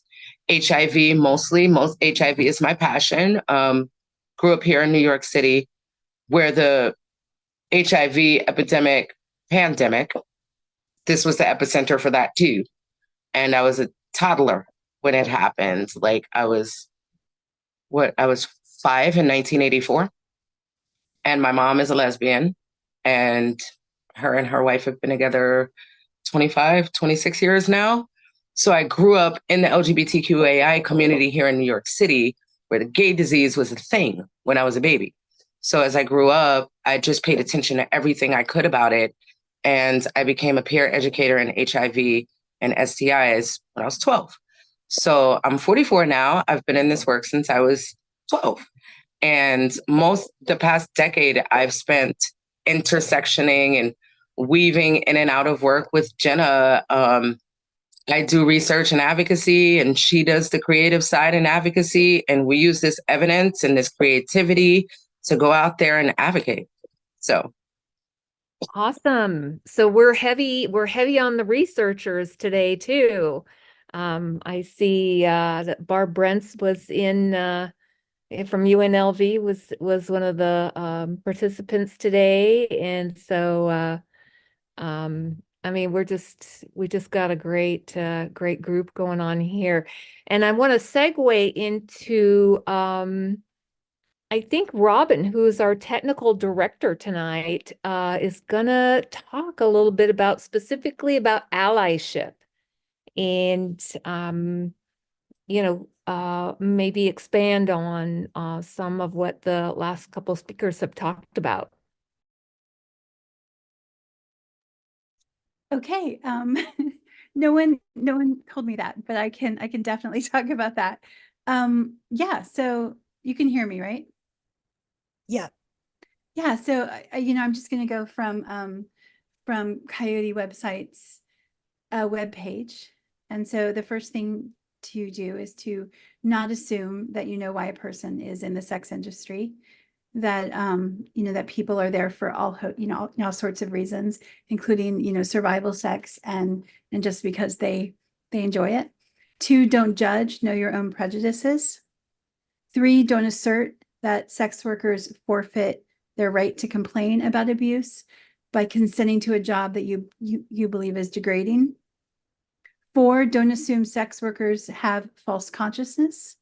S13: HIV mostly. Most HIV is my passion. Grew up here in New York City, where the HIV epidemic, pandemic, this was the epicenter for that too. And I was a toddler when it happened. Like I was 5 in 1984. And my mom is a lesbian. And her wife have been together 25, 26 years now. So I grew up in the LGBTQAI community here in New York City, where the gay disease was a thing when I was a baby. So as I grew up, I just paid attention to everything I could about it. And I became a peer educator in HIV and STIs when I was 12. So I'm 44 now. I've been in this work since I was 12. And the past decade, I've spent intersectioning and weaving in and out of work with Jenna. I do research and advocacy, and she does the creative side and advocacy. And we use this evidence and this creativity to go out there and advocate. So
S1: awesome. So we're heavy on the researchers today too. I see that Barb Brents was in from UNLV was one of the participants today, and so I mean we just got a great group going on here, and I want to segue into I think Robin, who's our technical director tonight, is gonna talk a little bit specifically about allyship and maybe expand on some of what the last couple of speakers have talked about.
S15: Okay, no one told me that, but I can definitely talk about that. Yeah, so you can hear me, right?
S7: Yeah.
S15: Yeah, so I'm just going to go from Coyote website's webpage. And so the first thing to do is to not assume that you know why a person is in the sex industry, that that people are there for all sorts of reasons, including survival sex and just because they enjoy it. 2, don't judge, know your own prejudices. 3, don't assert that sex workers forfeit their right to complain about abuse by consenting to a job that you believe is degrading. 4, don't assume sex workers have false consciousness.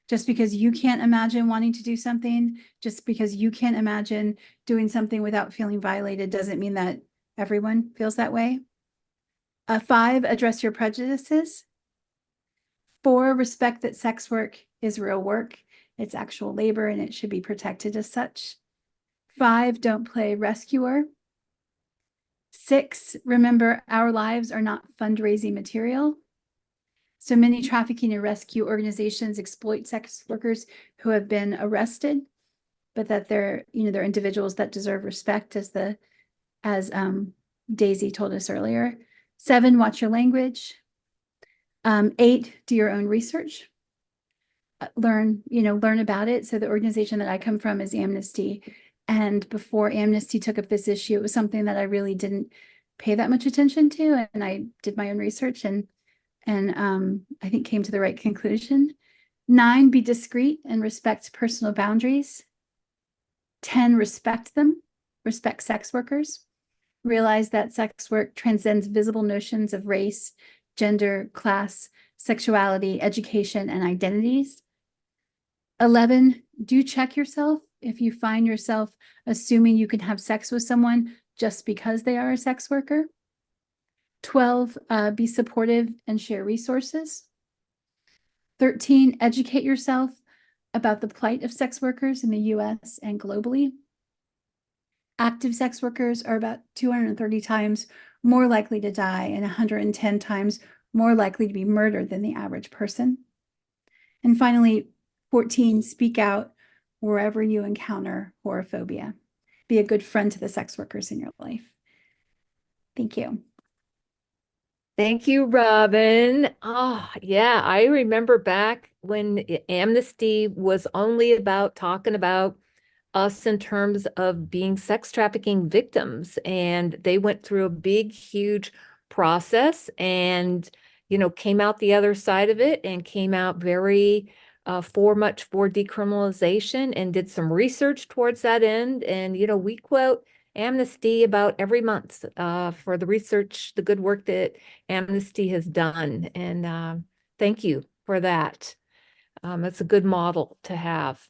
S15: Just because you can't imagine wanting to do something, just because you can't imagine doing something without feeling violated doesn't mean that everyone feels that way. 5, address your prejudices. 4, respect that sex work is real work. It's actual labor and it should be protected as such. 5, don't play rescuer. 6, remember our lives are not fundraising material. So many trafficking and rescue organizations exploit sex workers who have been arrested, but that they're individuals that deserve respect, as Daisy told us earlier. 7, watch your language. 8, do your own research. Learn about it. So the organization that I come from is Amnesty. And before Amnesty took up this issue, it was something that I really didn't pay that much attention to. And I did my own research and I think came to the right conclusion. 9, be discreet and respect personal boundaries. 10, respect them, respect sex workers. Realize that sex work transcends visible notions of race, gender, class, sexuality, education, and identities. 11, do check yourself if you find yourself assuming you can have sex with someone just because they are a sex worker. 12, be supportive and share resources. 13, educate yourself about the plight of sex workers in the US and globally. Active sex workers are about 230 times more likely to die and 110 times more likely to be murdered than the average person. And finally, 14, speak out wherever you encounter whorephobia. Be a good friend to the sex workers in your life. Thank you.
S1: Thank you, Robin. Oh, yeah, I remember back when Amnesty was only about talking about us in terms of being sex trafficking victims, and they went through a big, huge process and, you know, came out the other side of it and came out very much for decriminalization and did some research towards that end. And, you know, we quote Amnesty about every month for the research, the good work that Amnesty has done. And thank you for that. It's a good model to have.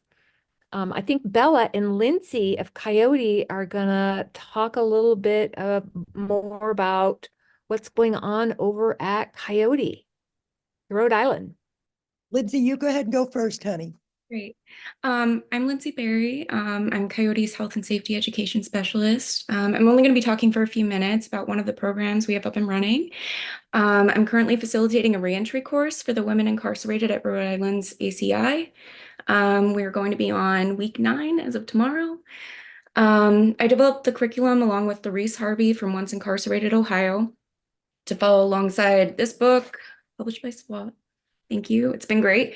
S1: I think Bella and Lindsay of Coyote are gonna talk a little bit more about what's going on over at Coyote, Rhode Island.
S7: Lindsay, you go ahead and go first, honey.
S16: Great. I'm Lindsay Berry. I'm Coyote's Health and Safety Education Specialist. I'm only going to be talking for a few minutes about one of the programs we have up and running. I'm currently facilitating a reentry course for the women incarcerated at Rhode Island's ACI. We're going to be on week 9 as of tomorrow. I developed the curriculum along with Louise Harvey from Once Incarcerated Ohio to follow alongside this book published by SWAT. Thank you. It's been great.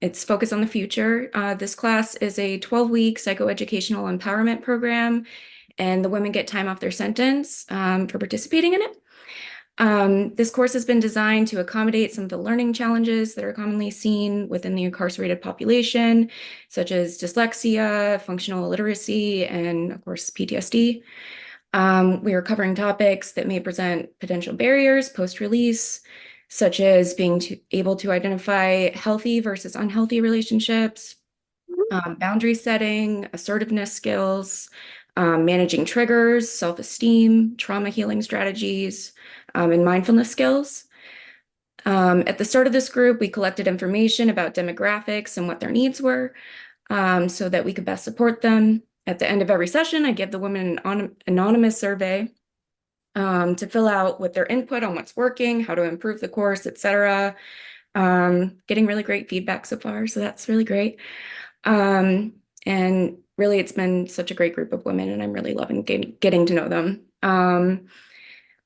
S16: It's focused on the future. This class is a 12-week psychoeducational empowerment program, and the women get time off their sentence for participating in it. This course has been designed to accommodate some of the learning challenges that are commonly seen within the incarcerated population, such as dyslexia, functional illiteracy, and of course, PTSD. We are covering topics that may present potential barriers post-release, such as being able to identify healthy versus unhealthy relationships, boundary setting, assertiveness skills, managing triggers, self-esteem, trauma healing strategies, and mindfulness skills. At the start of this group, we collected information about demographics and what their needs were so that we could best support them. At the end of every session, I give the women an anonymous survey to fill out with their input on what's working, how to improve the course, etc. Getting really great feedback so far, so that's really great. And really, it's been such a great group of women, and I'm really loving getting to know them.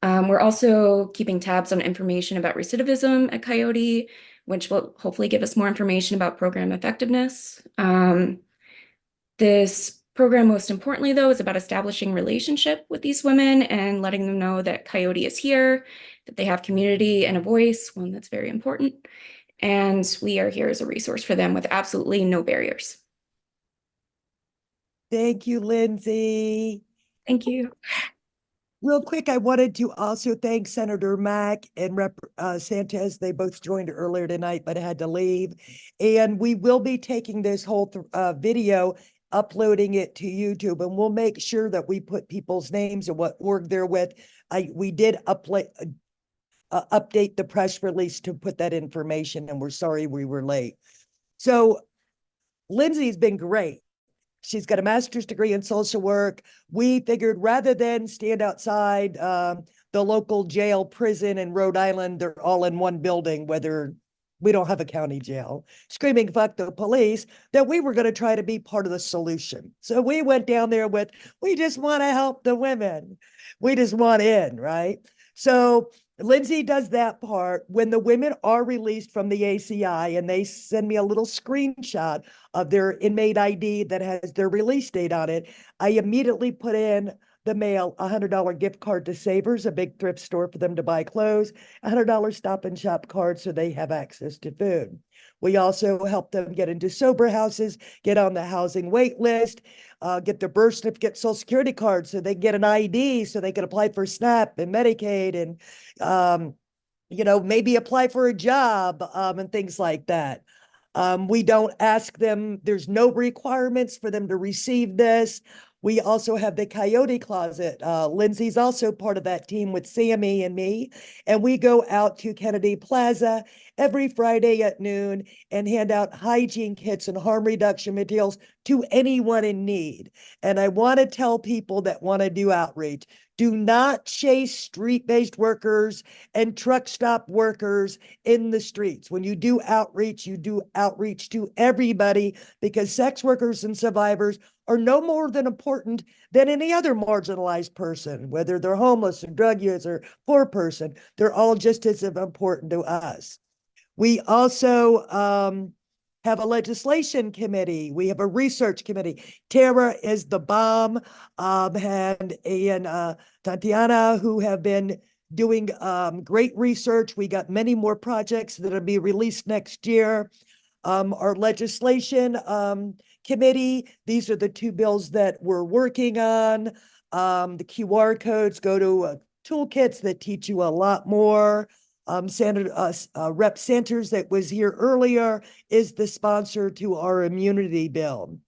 S16: We're also keeping tabs on information about recidivism at Coyote, which will hopefully give us more information about program effectiveness. This program, most importantly, though, is about establishing relationship with these women and letting them know that Coyote is here, that they have community and a voice, one that's very important. And we are here as a resource for them with absolutely no barriers.
S7: Thank you, Lindsay.
S16: Thank you.
S7: Real quick, I wanted to also thank Senator Mack and Rep. Sanchez. They both joined earlier tonight, but had to leave. And we will be taking this whole video, uploading it to YouTube, and we'll make sure that we put people's names and what org they're with. We did update the press release to put that information, and we're sorry we were late. So Lindsay's been great. She's got a master's degree in social work. We figured rather than stand outside the local jail, prison in Rhode Island, they're all in one building, whether we don't have a county jail, screaming, fuck the police, that we were going to try to be part of the solution. So we went down there with, we just want to help the women. We just want in, right? So Lindsay does that part. When the women are released from the ACI and they send me a little screenshot of their inmate ID that has their release date on it, I immediately put in the mail a $100 gift card to Savers, a big thrift store for them to buy clothes, a $100 Stop and Shop card so they have access to food. We also help them get into sober houses, get on the housing wait list, get their birth certificate, Social Security card so they get an ID so they can apply for SNAP and Medicaid and, you know, maybe apply for a job and things like that. We don't ask them, there's no requirements for them to receive this. We also have the Coyote Closet. Lindsay's also part of that team with Sammy and me. And we go out to Kennedy Plaza every Friday at noon and hand out hygiene kits and harm reduction materials to anyone in need. And I want to tell people that want to do outreach, do not chase street-based workers and truck stop workers in the streets. When you do outreach to everybody, because sex workers and survivors are no more than important than any other marginalized person, whether they're homeless or drug user, poor person, they're all just as important to us. We also have a legislation committee. We have a research committee. Tara is the bomb, and Tatiana, who have been doing great research. We got many more projects that'll be released next year. Our legislation committee, these are the two bills that we're working on. The QR codes go to toolkits that teach you a lot more. Rep Sanders that was here earlier is the sponsor to our immunity bill.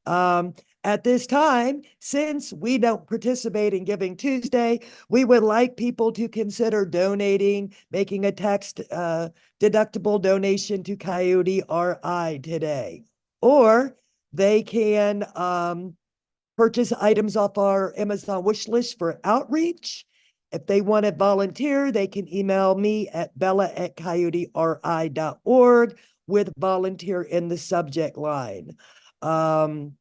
S7: At this time, since we don't participate in Giving Tuesday, we would like people to consider donating, making a tax deductible donation to Coyote RI today. Or they can purchase items off our Amazon wish list for outreach. If they want to volunteer, they can email me at bella@coyoteri.org with volunteer in the subject line. I'm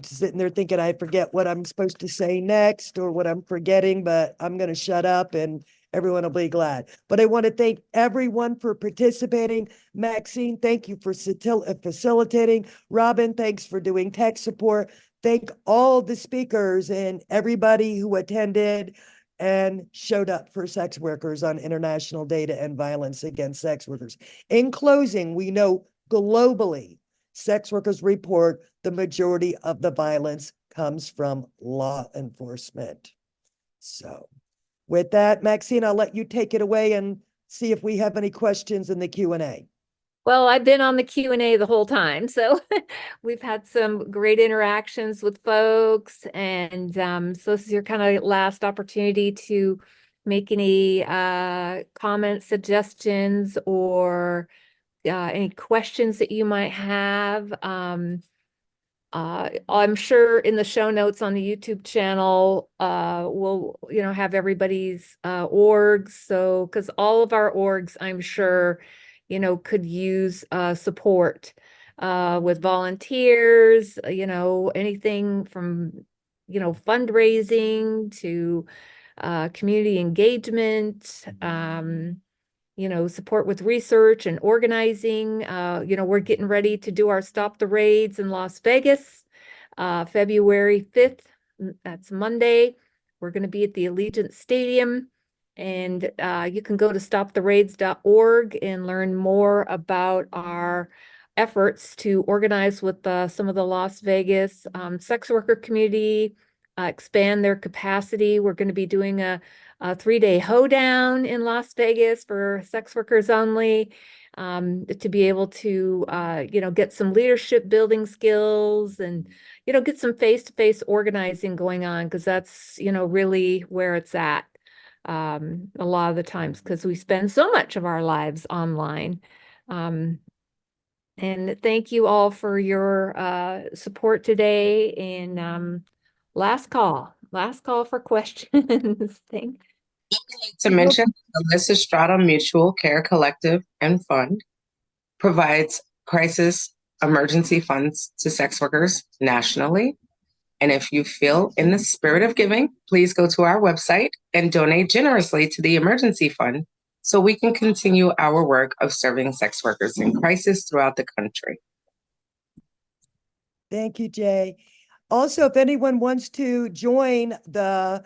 S7: sitting there thinking I forget what I'm supposed to say next or what I'm forgetting, but I'm going to shut up and everyone will be glad. But I want to thank everyone for participating. Maxine, thank you for facilitating. Robin, thanks for doing tech support. Thank all the speakers and everybody who attended and showed up for sex workers on International Day to End Violence Against Sex Workers. In closing, we know globally, sex workers report the majority of the violence comes from law enforcement. So with that, Maxine, I'll let you take it away and see if we have any questions in the Q&A.
S1: Well, I've been on the Q&A the whole time, so we've had some great interactions with folks, and so this is your kind of last opportunity to make any comments, suggestions, or any questions that you might have. I'm sure in the show notes on the YouTube channel, we'll have everybody's orgs. So, because all of our orgs, I'm sure, could use support with volunteers, anything from, fundraising to community engagement, support with research and organizing. We're getting ready to do our Stop the Raids in Las Vegas, February 5th. That's Monday. We're going to be at the Allegiant Stadium, and you can go to stoptheraids.org and learn more about our efforts to organize with some of the Las Vegas sex worker community, expand their capacity. We're going to be doing a 3-day hoedown in Las Vegas for sex workers only, to be able to, get some leadership building skills and, get some face-to-face organizing going on, because that's, really where it's at a lot of the times, because we spend so much of our lives online. And thank you all for your support today. And last call for questions.
S13: To mention, the Alyssa Strata Mutual Care Collective and Fund provides crisis emergency funds to sex workers nationally. And if you feel in the spirit of giving, please go to our website and donate generously to the emergency fund so we can continue our work of serving sex workers in crisis throughout the country.
S7: Thank you, Jay. Also, if anyone wants to join the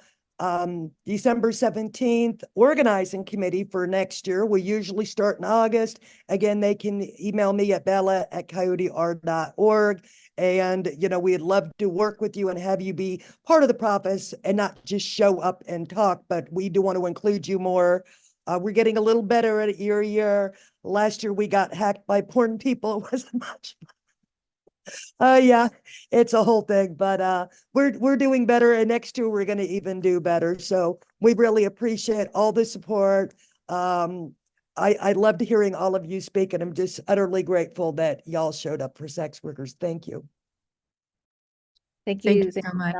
S7: December 17th organizing committee for next year, we usually start in August. Again, they can email me at bella@coyoteri.org. And, we'd love to work with you and have you be part of the process and not just show up and talk, but we do want to include you more. We're getting a little better at year. Last year, we got hacked by porn people. It wasn't much. Yeah, it's a whole thing, but we're doing better, and next year we're going to even do better. So we really appreciate all the support. I loved hearing all of you speak, and I'm just utterly grateful that y'all showed up for sex workers. Thank you.
S1: Thank you
S11: so much.